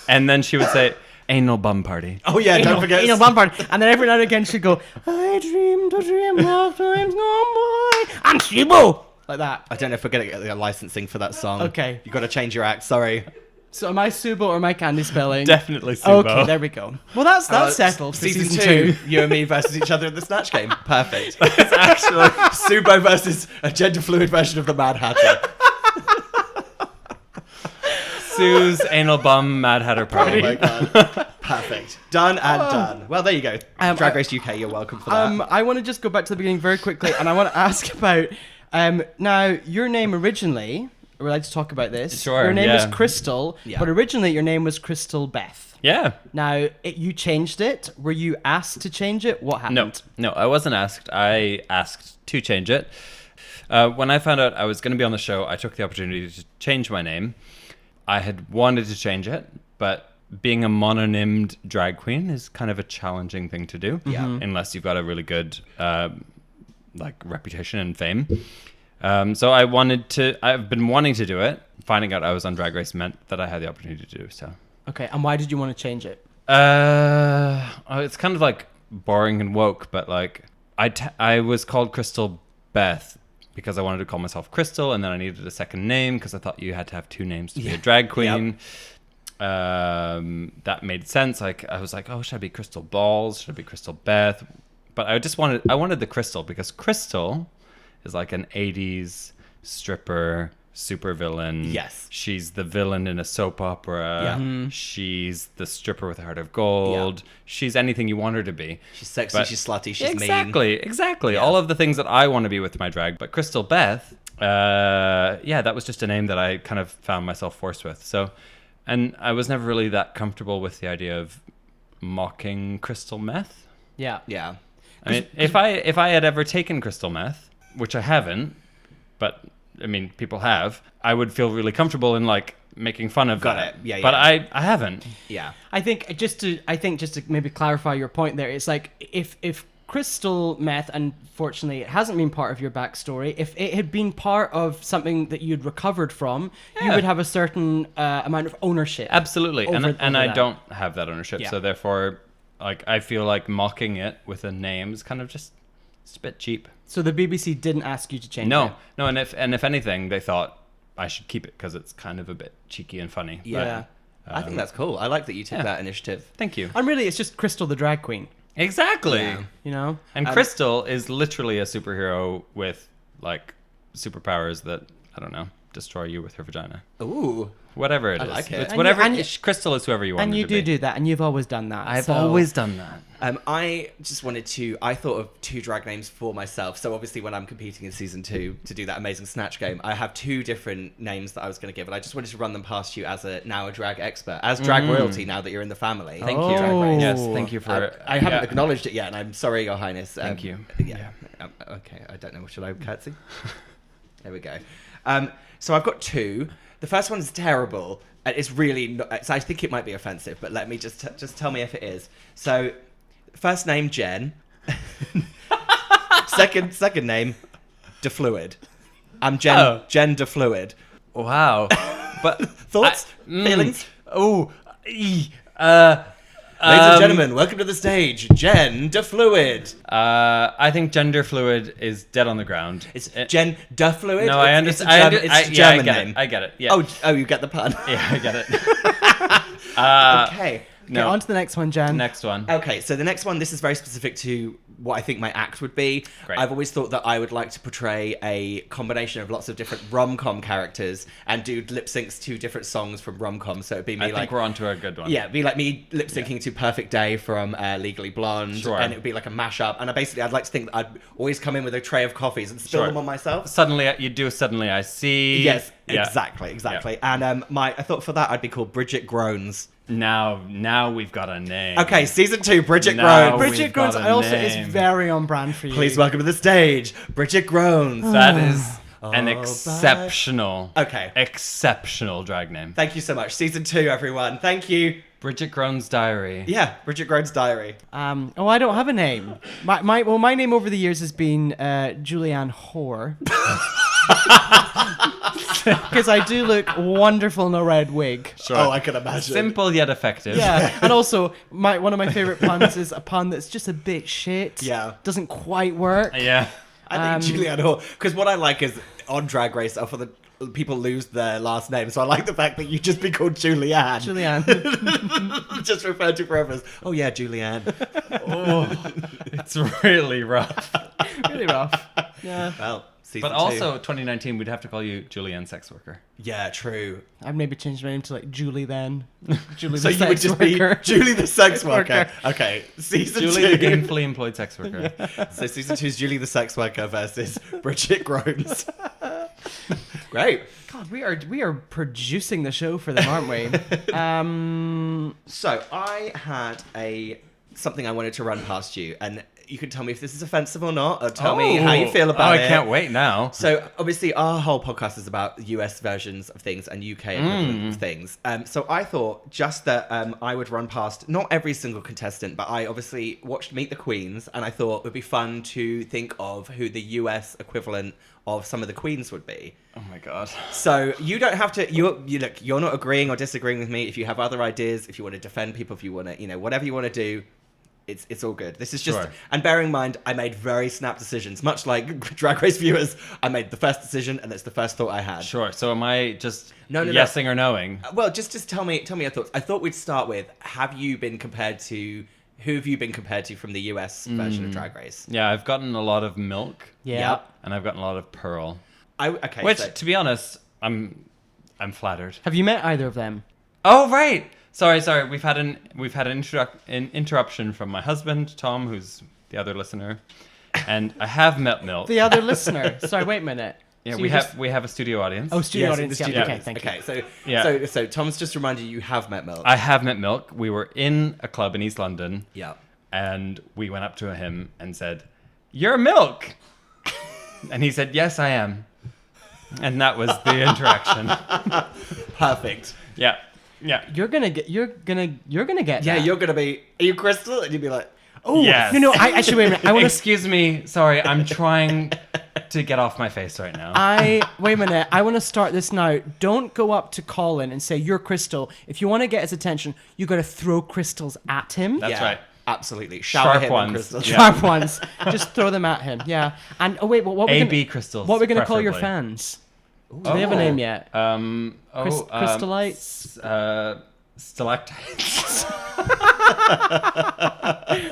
and then she would say, anal bum party. Oh yeah, don't forget. One part, and then every now and again she'd go, "I dreamed a dream of times gone by. I'm Subo," like that. I don't know if we're going to get the licensing for that song. Okay. You got to change your act. Sorry. So am I Subo or am I Candy Spelling? Definitely Subo. Okay, there we go. Well, that's settled for Season season 2, two. you and me versus each other in the Snatch game. Perfect. It's actually Subo versus a gender fluid version of the Mad Hatter. Sue's anal bum Mad Hatter Oh party. my god. Perfect. Done and done. Well, there you go. Drag Race UK, you're welcome for that. I want to just go back to the beginning very quickly, and I want to ask about now your name originally. We're allowed to talk about this. Sure, Your name yeah. is Crystal, Yeah. but originally your name was Crystal Beth. Yeah. Now you changed it. Were you asked to change it? What happened? No, I wasn't asked. I asked to change it. When I found out I was going to be on the show, I took the opportunity to change my name. I had wanted to change it, but being a mononymed drag queen is kind of a challenging thing to do. Yeah. Unless you've got a really good reputation and fame. So I've been wanting to do it. Finding out I was on Drag Race meant that I had the opportunity to do so. Okay, and why did you want to change it? It's kind of like boring and woke, but like I was called Crystal Beth because I wanted to call myself Crystal, and then I needed a second name because I thought you had to have two names to be a drag queen. That made sense. Like I was like, oh, should I be Crystal Balls? Should I be Crystal Beth? But I wanted the Crystal because Crystal is like an 80s stripper supervillain. Yes. She's the villain in a soap opera. Yeah. She's the stripper with a heart of gold. Yeah. She's anything you want her to be. She's sexy, But- she's slutty, she's mean. Exactly. All of the things that I want to be with my drag. But Crystal Beth, that was just a name that I kind of found myself forced with. So, and I was never really that comfortable with the idea of mocking crystal meth. Yeah. Yeah. I mean, if I had ever taken crystal meth, which I haven't, but I mean, people have, I would feel really comfortable in like making fun of Got that. it. Yeah, But yeah. I haven't. Yeah. I think just to maybe clarify your point there, it's like if crystal meth, unfortunately, it hasn't been part of your backstory. If it had been part of something that you'd recovered from, you Yeah. would have a certain amount of ownership. Absolutely. over And I that. don't have that ownership. Yeah. So therefore, like, I feel like mocking it with a name is kind of just it's a bit cheap. So the BBC didn't ask you to change it. No. And if anything, they thought I should keep it because it's kind of a bit cheeky and funny. Yeah. I think that's cool. I like that you took yeah. that initiative. Thank you. And really, it's just Crystal the drag queen. Exactly. Yeah. You know. And Crystal is literally a superhero with like superpowers that I don't know destroy you with her vagina. Ooh. Whatever it I is. like it. It's And whatever. you- Crystal is whoever you want And her you to be. do that, and you've always done that. I've so- always done that. I just wanted to. I thought of two drag names for myself. So obviously, when I'm competing in season 2 to do that amazing snatch game, I have two different names that I was going to give, and I just wanted to run them past you as a drag expert, as drag royalty. Now that you're in the family, Thank Oh. you. Drag Race. Yes, thank you for. I haven't yeah. acknowledged it yet, and I'm sorry, Your Highness. Thank you. Yeah. Okay. I don't know. Should I curtsy? There we go. So I've got two. The first one's terrible. And it's really not, so I think it might be offensive, but let me just tell me if it is. So, first name Jen. second name DeFluid. I'm Jen Oh. Jen DeFluid. Wow. But Thoughts? Feelings? Oh. Ladies and gentlemen, welcome to the stage, Gender Fluid. I think gender fluid is dead on the ground. It's Gender Fluid? No, I understand. It's a German name. I get it. Yeah. Oh, you get the pun. Yeah, I get it. Okay, Okay. No. on to the next one, Jen. Next one. Okay, so the next one, this is very specific to what I think my act would be. Great. I've always thought that I would like to portray a combination of lots of different rom-com characters and do lip syncs to different songs from rom-com. So it'd be me I think we're onto a good one. Yeah, it'd be like me lip syncing to Perfect Day from Legally Blonde. Sure. And it would be like a mashup. And I'd like to think that I'd always come in with a tray of coffees and spill Sure. them on myself. Suddenly, you do Suddenly I See. Yes, Yeah. exactly. Yeah. And I thought for that I'd be called Bridget Groans. Now we've got a name. Okay, season 2, Bridget Now Groans. we've Bridget got Groans a also name. is very on brand for you. Please welcome to the stage, Bridget Groans. That is an Oh, exceptional, Okay. exceptional drag name. Thank you so much. Season 2, everyone. Thank you. Bridget Groan's Diary. Yeah, Bridget Groans' Diary. I don't have a name. My name over the years has been Julianne Hoare. Because I do look wonderful in a red wig. Sure. Oh, I can imagine. Simple yet effective. Yeah, and also one of my favorite puns is a pun that's just a bit shit. Yeah. Doesn't quite work. Yeah. I think Julianne Hoare, because what I like is on Drag Race, often the people lose their last name, so I like the fact that you just be called Julianne. Julianne. Just referred to forever as, oh yeah, Julianne. It's really rough. Really rough. Yeah. Well, season But 2. also, 2019, we'd have to call you Julianne Sex Worker. Yeah, true. I'd maybe change my name to like Julie then. Julie So the you would sex just worker. be Julie the sex worker. Worker. Okay, season Julie, the 2. gainfully employed sex worker. So season 2 is Julie the sex worker versus Bridget Groans. Great. God, we are producing the show for them, aren't we? So I had something I wanted to run past you, and you can tell me if this is offensive or not, or tell me how you feel about it. I can't wait now. So obviously our whole podcast is about US versions of things and UK equivalent of things. So I thought just that I would run past not every single contestant, but I obviously watched Meet the Queens, and I thought it would be fun to think of who the US equivalent of some of the queens would be. Oh my god. So you don't have to. You're not agreeing or disagreeing with me. If you have other ideas, if you want to defend people, if you want to, whatever you want to do, it's all good. This is just. Sure. And bearing in mind, I made very snap decisions. Much like Drag Race viewers, I made the first decision, and it's the first thought I had. Sure. So am I just No. yesing or knowing? Well, just tell me your thoughts. I thought we'd start with: who have you been compared to from the US version of Drag Race? Yeah, I've gotten a lot of Milk. Yeah. Yep. And I've gotten a lot of Pearl. Okay. Which, so- to be honest, I'm flattered. Have you met either of them? Oh right. Sorry. We've had an interruption from my husband Tom, who's the other listener, and I have met Milk. The other listener. Sorry, wait a minute. Yeah, So we you have just- we have a studio audience. Oh, studio Yes, audience. the Yeah, studio okay, audience. thank you. Okay, so Yeah. so Tom's just reminded you have met Milk. I have met Milk. We were in a club in East London. Yeah. And we went up to him and said, "You're Milk," and he said, "Yes, I am." And that was the interaction. Perfect. Yeah. You're gonna get Yeah, that. you're gonna be. Are you Crystal? And you'd be like, Oh Yes. no, I actually wait a minute. I want to. Excuse me. Sorry, I'm trying to get off my face right now. Wait a minute. I want to start this now. Don't go up to Colin and say you're Crystal. If you want to get his attention, you got to throw crystals at him. That's yeah, right. Absolutely. Shower Sharp him ones. in crystals. Yeah. Sharp ones. Just throw them at him. Yeah. And what we AB gonna, crystals. What we're gonna call your preferably. fans? Do they have a name yet? Crystallites? Stalactites.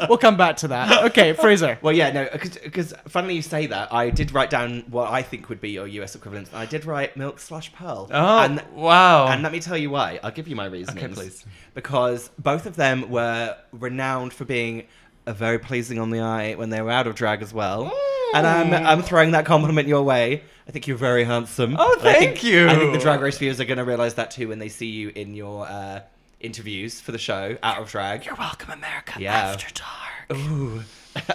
We'll come back to that. Okay, Fraser. Well, yeah, no, because funnily you say that, I did write down what I think would be your US equivalent. I did write Milk/Pearl. Oh, wow. And let me tell you why. I'll give you my reasons. Okay, please. Because both of them were renowned for being very pleasing on the eye when they were out of drag as well. And I'm throwing that compliment your way. I think you're very handsome. Oh, And thank you. I think the Drag Race viewers are going to realise that too when they see you in your interviews for the show, out of drag. You're welcome, America. Yeah. After dark. Ooh.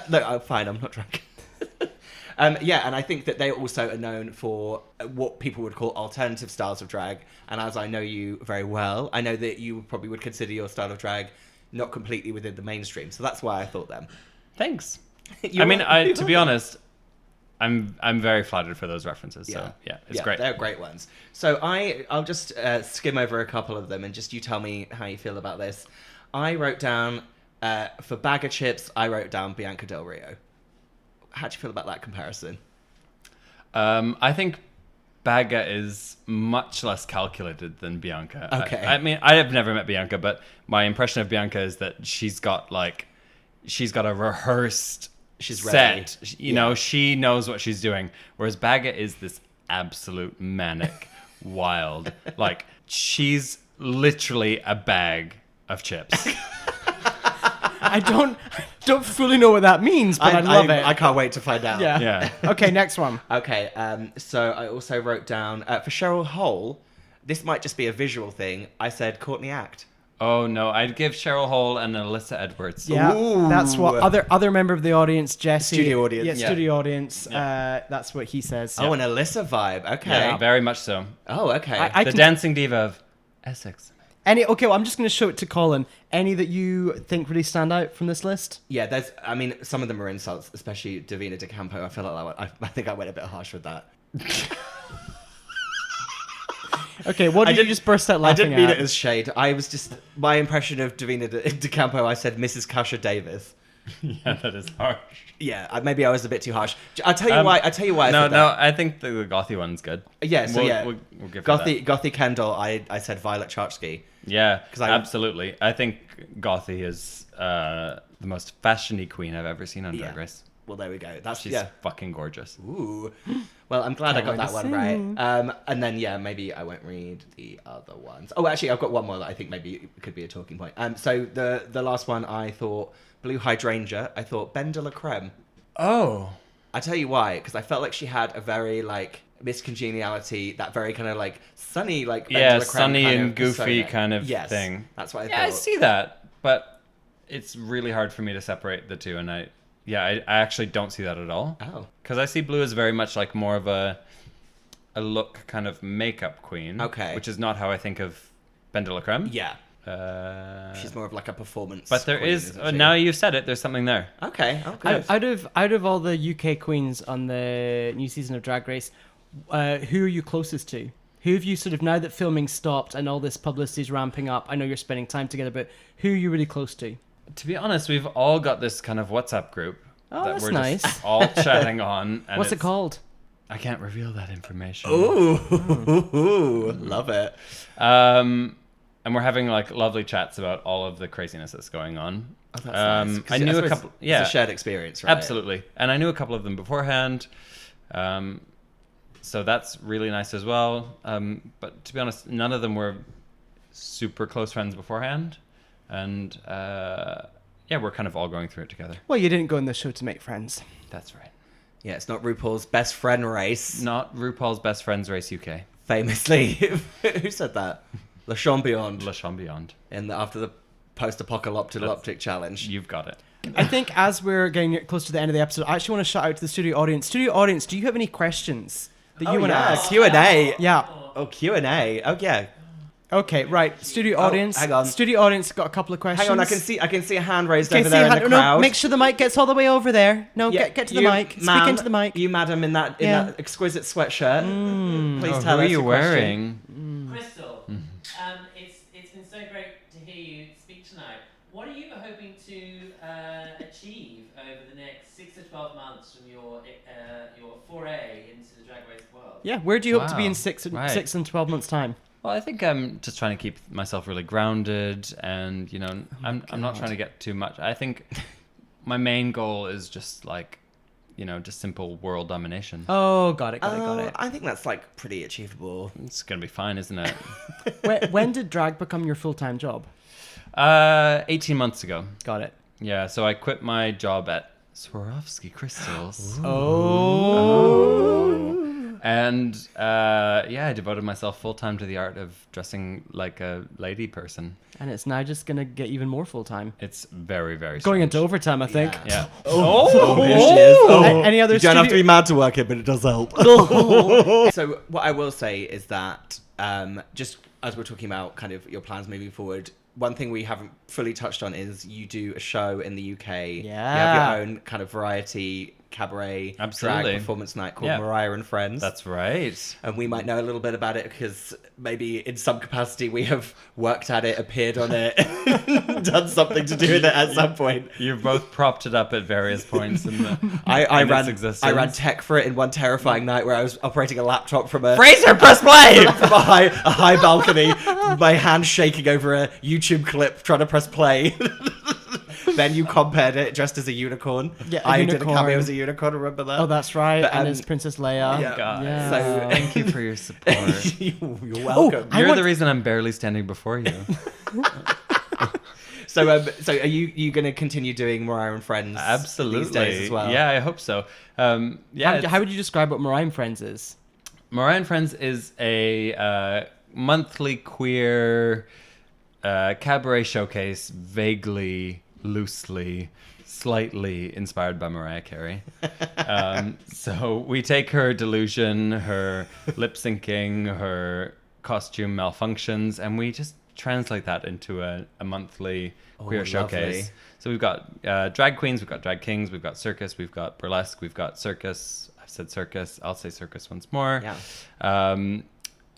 No, I'm fine. I'm not drunk. Yeah, and I think that they also are known for what people would call alternative styles of drag. And as I know you very well, I know that you probably would consider your style of drag not completely within the mainstream. So that's why I thought them. Thanks. You're I mean, welcome. to be honest, I'm very flattered for those references. So yeah, it's great. They're great ones. So I'll just skim over a couple of them and just you tell me how you feel about this. I wrote down for bag of chips. I wrote down Bianca Del Rio. How do you feel about that comparison? I think Baga is much less calculated than Bianca. Okay. I mean, I have never met Bianca, but my impression of Bianca is that she's got a rehearsed She's set. ready. You know, she knows what she's doing. Whereas Baga is this absolute manic, wild. Like, she's literally a bag of chips. I don't fully know what that means, but I love it. I can't wait to find out. Yeah. Okay, next one. Okay, so I also wrote down for Cheryl Hole, this might just be a visual thing. I said Courtney Act. Oh no, I'd give Cheryl Hole and Alyssa Edwards. Yeah, Ooh. that's what other member of the audience, Jesse. Studio audience. Yeah, Yeah. studio audience. That's what he says. Oh, an Alyssa vibe. Okay. Yeah, very much so. Oh, okay. I The can- dancing diva of Essex. Okay, well, I'm just going to show it to Colin. Any that you think really stand out from this list? Yeah, I mean, some of them are insults, especially Davina De Campo. I feel like I think I went a bit harsh with that. Okay, what did you just burst out I laughing didn't mean at? it as shade. I was just, my impression of Davina De Campo, I said Mrs. Kasha Davis. Yeah, that is harsh. Yeah, maybe I was a bit too harsh. I'll tell you why. I said No, that. I think the gothy one's good. Yeah, so We'll give her that. Gothy Kendall, I said Violet Chachki. Yeah, 'Cause I- absolutely. I think Gothy is the most fashiony queen I've ever seen on Drag Yeah. Race. Well, there we go. That's She's yeah. fucking gorgeous. Ooh. Well, I'm glad I got Can't that wait one to right. see. And then, yeah, maybe I won't read the other ones. Oh, actually, I've got one more that I think maybe could be a talking point. So the last one, I thought Blue Hydrangea. I thought Ben de la Creme. Oh. I tell you why, because I felt like she had a very, like, Miss Congeniality, that very kind of, like, sunny, like, Ben Yeah, de la Creme sunny kind and of goofy persona. kind of Yes, thing. that's what I Yeah, thought. I see that, but it's really hard for me to separate the two, and I actually don't see that at all. Oh. Because I see Blue as very much like more of a look kind of makeup queen. Okay. Which is not how I think of Ben de la Creme. Yeah. Uh, She's more of, like, a performance but there queen, is, isn't she? now you've said it, there's something there. Okay, oh, good. Out of all the UK queens on the new season of Drag Race, who are you closest to? Who have you sort of, now that filming stopped and all this publicity is ramping up, I know you're spending time together, but who are you really close to? To be honest, we've all got this kind of WhatsApp group Oh, that's we're nice. just all chatting on. And What's it it's- called? I can't reveal that information. Ooh, love it. And we're having like lovely chats about all of the craziness that's going on. Oh, that's nice. 'Cause I knew a suppose couple. Yeah, It's a shared experience, right? absolutely. And I knew a couple of them beforehand. So that's really nice as well. But to be honest, none of them were super close friends beforehand. And yeah, we're kind of all going through it together. Well, you didn't go on this show to make friends. That's right. Yeah, it's not RuPaul's best friend race. Not RuPaul's Best Friends Race UK. Famously. Who said that? Le Champion. Le Chambionde. After the post-apocalyptic challenge. You've got it. I think as we're getting close to the end of the episode, I actually want to shout out to the studio audience. Studio audience, do you have any questions that you want to ask? Q&A. Yeah. Oh, Q&A. Oh, yeah. Okay, right. Studio audience. hang on. Studio audience got a couple of questions. Hang on, I can see a hand raised Okay, over see there how- in the no, crowd. make sure the mic gets all the way over there. No, Yeah, get to the you, mic. Speak ma'am, into the mic. You, madam, in that Yeah. exquisite sweatshirt. Please Oh, tell who us are you your question. wearing? Crystal, it's been so great to hear you speak tonight. What are you hoping to achieve over the next 6 to 12 months from your foray into the Drag Race world? Yeah, where do you hope to be in Wow. 6 Right. and 12 months' time? Well, I think I'm just trying to keep myself really grounded, and you know, I'm not trying to get too much. I think my main goal is just like, you know, just simple world domination. Oh, got it. I think that's like pretty achievable. It's gonna be fine, isn't it? when did drag become your full-time job? 18 months ago. Got it. Yeah, so I quit my job at Swarovski Crystals. Oh. And yeah, I devoted myself full time to the art of dressing like a lady person. And it's now just going to get even more full-time. It's very, very Going strange. into overtime, I think. Yeah. Here she is. Any other You don't have to studio- be mad to work it, but it does help. So what I will say is that just as we're talking about kind of your plans moving forward, one thing we haven't fully touched on is you do a show in the UK. You have Yeah. your own kind of variety cabaret Absolutely. drag performance night called Yeah. Mariah and Friends. That's right. And we might know a little bit about it because maybe in some capacity we have worked at it, appeared on it, done something to do with it at some point. You've both propped it up at various points in the I in its ran existence. tech for it in one terrifying night where I was operating a laptop from a Fraser, press play! from a high balcony, my hand shaking over a YouTube clip trying to press play. Then you compared it dressed as a unicorn. Yeah, a I did a unicorn. cameo as a unicorn, remember that? Oh, that's right. But, And it's Princess Leia. yeah. God. Yeah. So- Thank you for your support. You're welcome. I You're want- the reason I'm barely standing before you. So are you going to continue doing Mariah and Friends Absolutely. these days as well? Yeah, I hope so. Yeah, How would you describe what Mariah and Friends is? Mariah and Friends is a monthly queer cabaret showcase, vaguely, loosely, slightly inspired by Mariah Carey. So we take her delusion, her lip syncing, her costume malfunctions, and we just translate that into a monthly queer lovely. showcase. So we've got drag queens, we've got drag kings, we've got circus, we've got burlesque, we've got circus. I've said circus, I'll say circus once more. Yeah.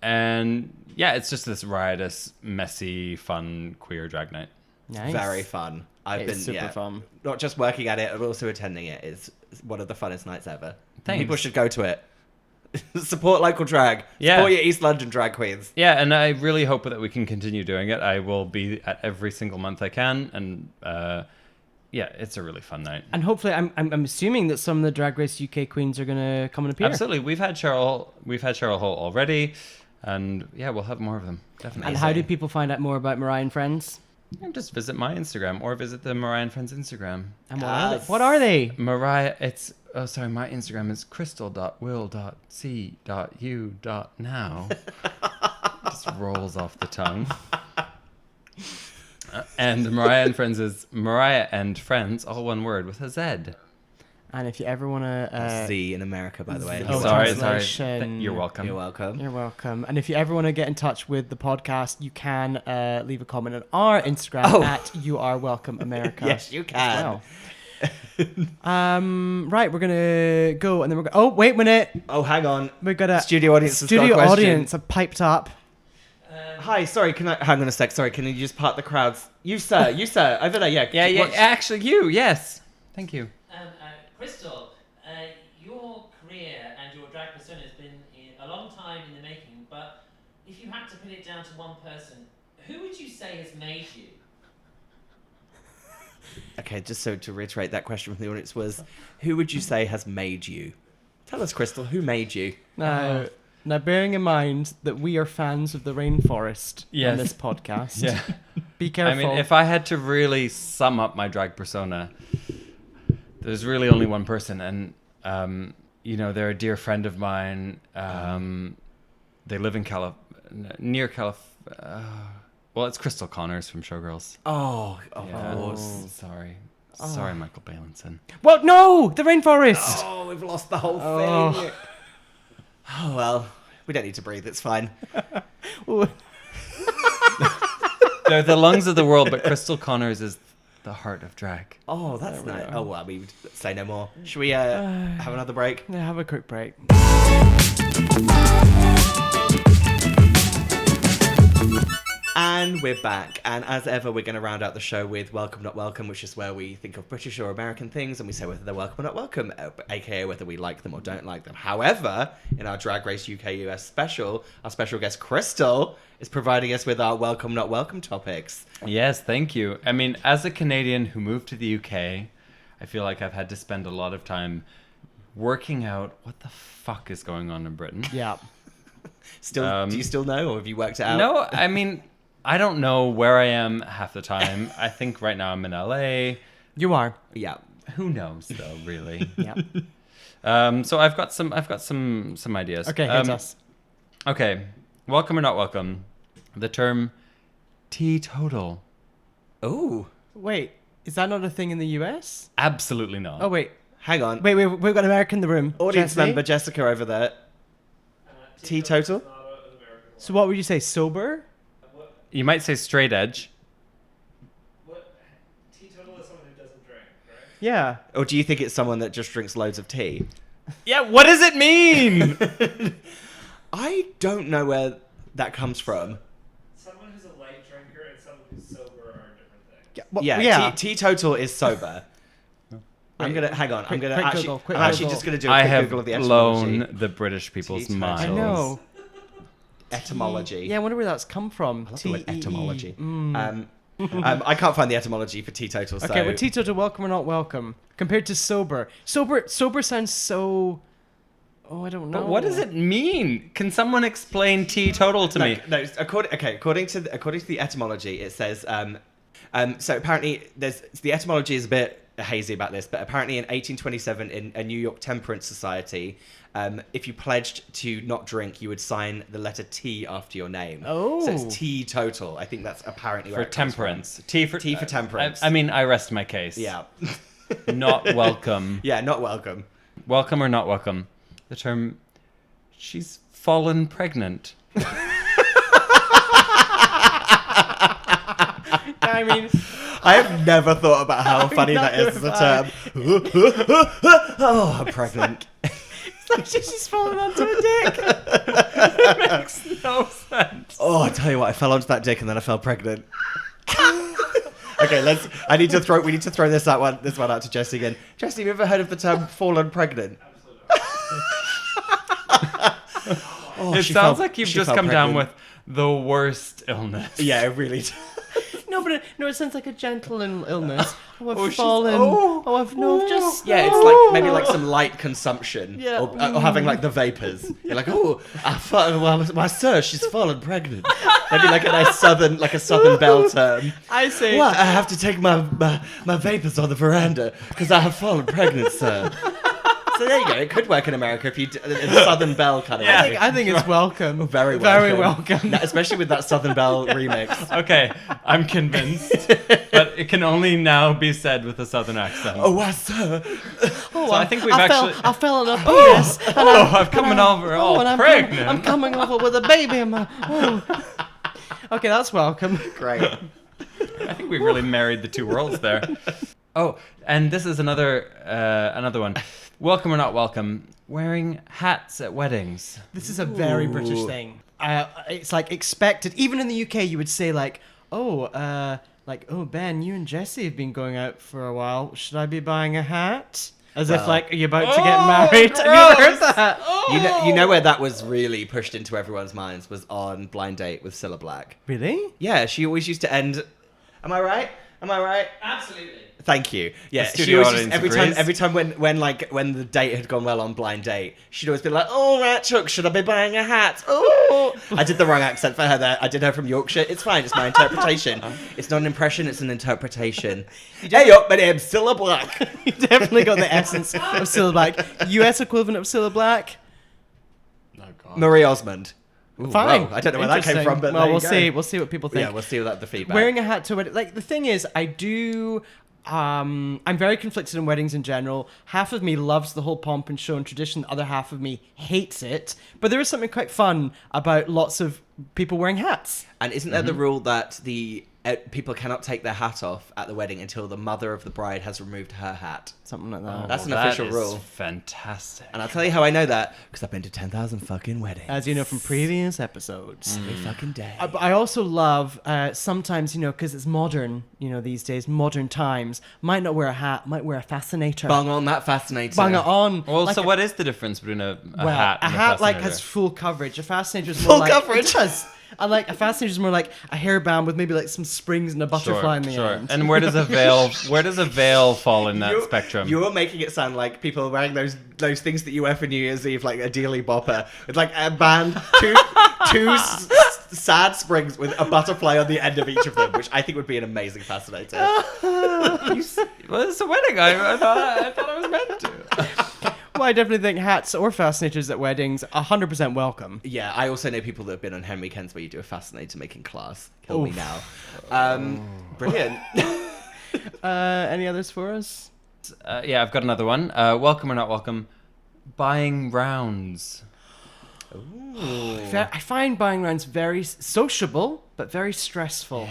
And yeah, it's just this riotous, messy, fun queer drag night. Nice. Very fun. I've It's been super fun. Not just working at it, but also attending it. It's one of the funnest nights ever. Thanks. People should go to it. Support local drag. Yeah. Support your East London drag queens. Yeah, and I really hope that we can continue doing it. I will be at every single month I can, and yeah, it's a really fun night. And hopefully, I'm assuming that some of the Drag Race UK queens are going to come and appear. Absolutely, we've had Cheryl Hole already, and yeah, we'll have more of them definitely. And how do people find out more about Mariah and Friends? And just visit my Instagram or visit the Mariah and Friends Instagram. And Yes. what are they? Mariah, my Instagram is crystal.will.c.u.now. Just rolls off the tongue. And Mariah and Friends is Mariah and Friends, all one word with a Z. And if you ever want to... Z in America, by the way. Oh, sorry. translation. You're welcome. You're welcome. You're welcome. And if you ever want to get in touch with the podcast, you can leave a comment on our Instagram at You Are Welcome America. Yes, you as can. well. Right, we're gonna go, and then we're gonna. Oh, wait a minute. Oh, hang on. We've got a Studio audience has got a Studio question. audience have piped up. Hi, sorry, hang on a sec. Sorry, can you just part the crowds? You, sir, over there, yeah. Yeah, What's- actually, yes. Thank you. Crystal, your career and your drag persona has been a long time in the making, but if you had to put it down to one person, who would you say has made you? Okay, just so to reiterate that question from the audience was, who would you say has made you? Tell us, Crystal, who made you? Now, bearing in mind that we are fans of the rainforest Yes. on this podcast, Yeah. be careful. I mean, if I had to really sum up my drag persona, there's really only one person, and they're a dear friend of mine. They live in near California. Well, it's Crystal Connors from Showgirls. Oh, of Yeah. course. Sorry, Michael Bailinson. Well, no, the rainforest. Oh, we've lost the whole Oh. thing. Oh, well, we don't need to breathe. It's fine. They're the lungs of the world, but Crystal Connors is the heart of drag. Oh, that's nice. Oh, well, we would say no more. Should we have another break? Yeah, have a quick break. And we're back. And as ever, we're going to round out the show with Welcome Not Welcome, which is where we think of British or American things and we say whether they're welcome or not welcome, aka whether we like them or don't like them. However, in our Drag Race UK US special, our special guest Crystal is providing us with our Welcome Not Welcome topics. Yes, thank you. I mean, as a Canadian who moved to the UK, I feel like I've had to spend a lot of time working out what the fuck is going on in Britain. Yeah. Do you still know, or have you worked it out? No, I mean, I don't know where I am half the time. I think right now I'm in LA. You are. Yeah. Who knows, though, really? Yeah. So I've got some ideas. Okay, hit us. Okay, welcome or not welcome. The term teetotal. Oh, Wait, is that not a thing in the US? Absolutely not. Oh, wait. hang on. Wait, we've got an American in the room. Audience Jesse? member Jessica over there. Teetotal? So what would you say, sober? You might say straight edge. Teetotal is someone who doesn't drink, right? Yeah. Or do you think it's someone that just drinks loads of tea? Yeah, what does it mean? I don't know where that comes from. Someone who's a light drinker and someone who's sober are a different thing. Yeah. Well, Yeah, teetotal is sober. I'm gonna hang on. I'm gonna quick actually. Google, quick I'm actually Google. just gonna do a I quick have Google of the etymology. blown the British people's Teetotal. minds. I know. Etymology. Yeah, I wonder where that's come from. I love the word T-E-E. etymology. I can't find the etymology for teetotal. So. Okay, well, teetotal, welcome or not welcome, compared to sober. Sober sounds so. Oh, I don't know. But what does it mean? Can someone explain teetotal to me? No. According to the etymology, it says. So apparently, the etymology is a bit hazy about this, but apparently in 1827 in a New York temperance society, if you pledged to not drink, you would sign the letter T after your name. Oh. So it's teetotal. I think that's apparently where For it comes from. temperance. T for temperance. I mean, I rest my case. Yeah. Not welcome. Yeah, not welcome. Welcome or not welcome? The term, she's fallen pregnant. I mean, I have never thought about how funny that is as a term. Oh, I'm pregnant. it's like she's just falling onto a dick. Makes no sense. Oh, I tell you what, I fell onto that dick and then I fell pregnant. Okay, we need to throw this one out to Jessie again. Jessie, have you ever heard of the term fallen pregnant? Oh, It she sounds fell- like you've she just fell come down pregnant. with the worst illness. Yeah, it really does. No, but it sounds like a gentle illness. Oh, I've she's- fallen. oh. Oh, I've no, just. Yeah, it's like maybe like some light consumption. Yeah. Or having like the vapors. You're like, oh, my sir, she's fallen pregnant. Maybe like a nice southern belle term. I say. What? I have to take my vapors on the veranda because I have fallen pregnant, sir. So there you go. It could work in America if you in Southern Belle kind of way. I think it's welcome. Very welcome. Very welcome. No, especially with that Southern Belle remix. Okay, I'm convinced, but it can only now be said with a southern accent. Oh, wow, sir. so I think we've actually. I fell in a PS. I've coming over all and pregnant. I'm coming over with a baby in my. Oh. Okay, that's welcome. Great. I think we really married the two worlds there. Oh, and this is another one. Welcome or not welcome, wearing hats at weddings. This is a very British thing. It's like expected. Even in the UK, you would say like, oh, Ben, you and Jessie have been going out for a while. Should I be buying a hat? As if like, are you about to get married? Have you ever heard that? You know where that was really pushed into everyone's minds was on Blind Date with Cilla Black. Really? Yeah, she always used to end. Am I right? Absolutely. Thank you. Yeah, The studio audience agrees. every time when the date had gone well on Blind Date, she'd always be like, "Oh, right, Chuck, should I be buying a hat?" Oh, I did the wrong accent for her there. I did her from Yorkshire. It's fine. It's my interpretation. It's not an impression. It's an interpretation. Hey up, my name's Cilla Black. You definitely got the essence of Cilla Black. US equivalent of Cilla Black. Marie Osmond. Ooh, Fine. whoa, I don't know where that came Interesting. from, but well, there you we'll go. see. We'll see what people think. Yeah, we'll see the feedback. Wearing a hat to wedding, like the thing is, I do. I'm very conflicted in weddings in general. Half of me loves the whole pomp and show and tradition. The other half of me hates it. But there is something quite fun about lots of people wearing hats. And isn't there the rule that the people cannot take their hat off at the wedding until the mother of the bride has removed her hat? Something like that. That's an That official is rule. Fantastic. And I'll tell you how I know that, because I've been to 10,000 fucking weddings. As you know from previous episodes. Every fucking day. But I also love sometimes, because it's modern, these days, modern times, might not wear a hat, might wear a fascinator. Bung on that fascinator. Bung it on. Well, Like so what is the difference between a well, hat and a hat like fascinator? has full coverage. A fascinator is more Full like coverage? It does. And like a fascinator is more like a hairband with maybe like some springs and a butterfly in the end. And where does a veil fall in that spectrum? You're making it sound like people wearing those things that you wear for New Year's Eve, like a dealy bopper, with like a band, two sad springs with a butterfly on the end of each of them, which I think would be an amazing fascinator. Well, it's a wedding. I thought I was meant to. Well, I definitely think hats or fascinators at weddings 100% welcome. Yeah, I also know people that have been on hen weekends where you do a fascinator making class. Kill me now. Brilliant. Any others for us? Yeah, I've got another one. Welcome or not welcome, buying rounds. I find buying rounds very sociable. but very stressful.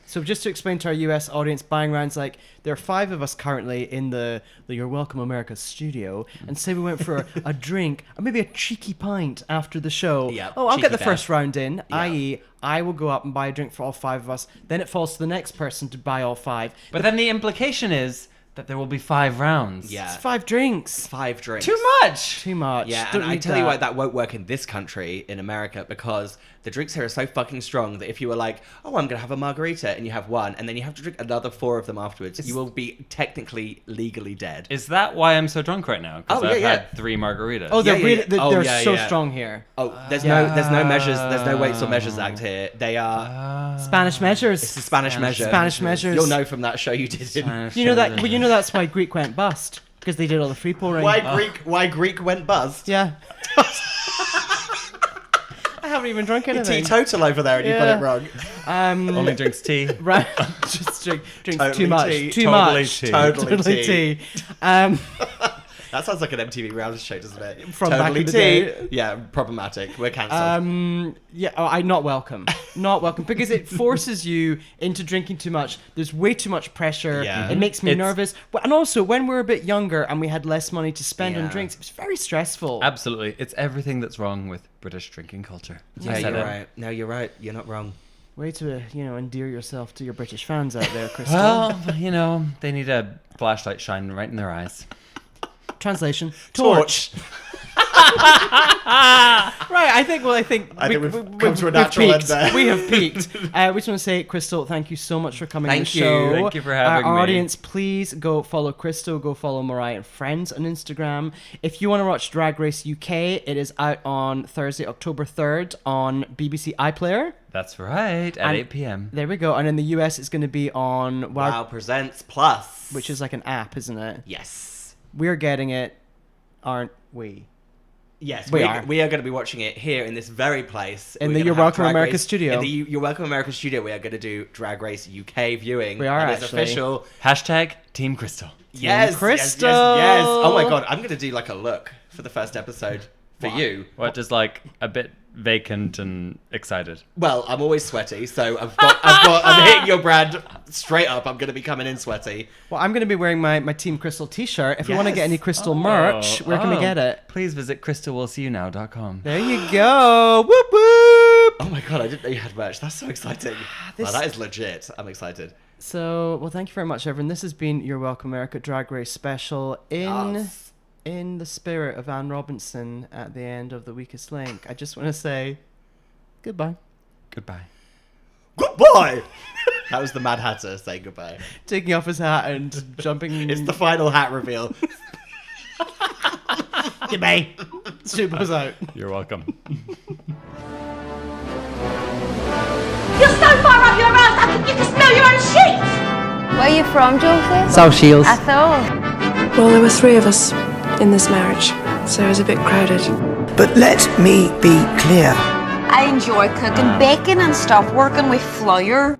So just to explain to our US audience, buying rounds, like, there are 5 of us currently in the Your Welcome America studio, and say we went for a drink, or maybe a cheeky pint after the show. Yeah, Oh, I'll get the cheeky first bev. round in, Yeah. i.e. I will go up and buy a drink for all 5 of us. Then it falls to the next person to buy all 5. But then the implication is that there will be 5 rounds. Yeah. It's 5 drinks. 5 drinks. Too much. Too much. Yeah, Don't and I need tell you why that won't work in this country, in America, because the drinks here are so fucking strong that if you were like, oh, I'm going to have a margarita, and you have one, and then you have to drink another 4 of them afterwards, you will be technically legally dead. Is that why I'm so drunk right now? Because Oh, I've yeah, had yeah. 3 margaritas. Oh, they're Yeah, really, yeah. they're, Oh, they're yeah, so yeah. strong here. Oh, there's no measures, there's no weights or measures act here. They are Spanish measures. it's the Spanish measure. Spanish measures. You'll know from that show you did in. Spanish You know that. measures. Well, you know that's why Greek went bust, because they did all the free pouring. Why Greek went buzz? Yeah. I haven't even drunk anything. Teetotal over there, and you got Yeah. it wrong. Only drinks tea. Right. Just drink Totally too much. tea. Too Totally much. tea. Totally tea. That That sounds like an MTV reality show, doesn't it? From back in the day. Yeah, problematic. We're cancelled. I'm not welcome. Not welcome, because it forces you into drinking too much. There's way too much pressure. Yeah. It makes me It's- nervous. And also, when we were a bit younger and we had less money to spend on Yeah. drinks, it was very stressful. Absolutely. It's everything that's wrong with British drinking culture. Yeah, I said you're it. right. No, you're right. You're not wrong. Way to, endear yourself to your British fans out there, Crystal. Well, they need a flashlight shining right in their eyes. Translation. Torch. Right, I think we've come to a natural end peaked. there. We have peaked. We just want to say, Crystal, thank you so much for coming on the Thank you. show. Thank you for having Our me. audience, please go follow Crystal, go follow Mariah and Friends on Instagram. If you want to watch Drag Race UK, it is out on Thursday, October 3rd on BBC iPlayer. That's right, at And 8 p.m. There we go. And in the US, it's going to be on Wow Presents Plus. which is like an app, isn't it? Yes. We're getting it, aren't we? Yes, We we are. are going to be watching it here in this very place. In We're the gonna Your have Welcome Drag America Race- studio. In the Your Welcome America studio, we are going to do Drag Race UK viewing. We are, It is actually. official. Hashtag Team Crystal. Yes, Crystal. Yes. Oh my god, I'm going to do like a look for the first episode for you. What, just like a bit vacant and excited? Well, I'm always sweaty, so I'm hitting your brand straight up. I'm going to be coming in sweaty. Well, I'm going to be wearing my Team Crystal t-shirt. If you want to get Yes. any Crystal merch, where can we get it? Please visit crystalwillseeyounow.com. There you go. Whoop whoop. Oh my god, I didn't know you had merch. That's so exciting. This- Wow, that is legit. I'm excited. So, well, thank you very much, everyone. This has been Your Welcome America Drag Race special Yes. in the spirit of Anne Robinson at the end of The Weakest Link. I just want to say goodbye. Goodbye. Goodbye! That was the Mad Hatter saying goodbye. Taking off his hat and jumping. It's the final hat reveal. goodbye. Super's out. You're welcome. You're so far up your ass, I think you can smell your own shit! Where are you from, Josie? South Shields. I thought. Well, there were 3 of us in this marriage, so it was a bit crowded. But let me be clear. I enjoy cooking bacon and stuff, working with flour.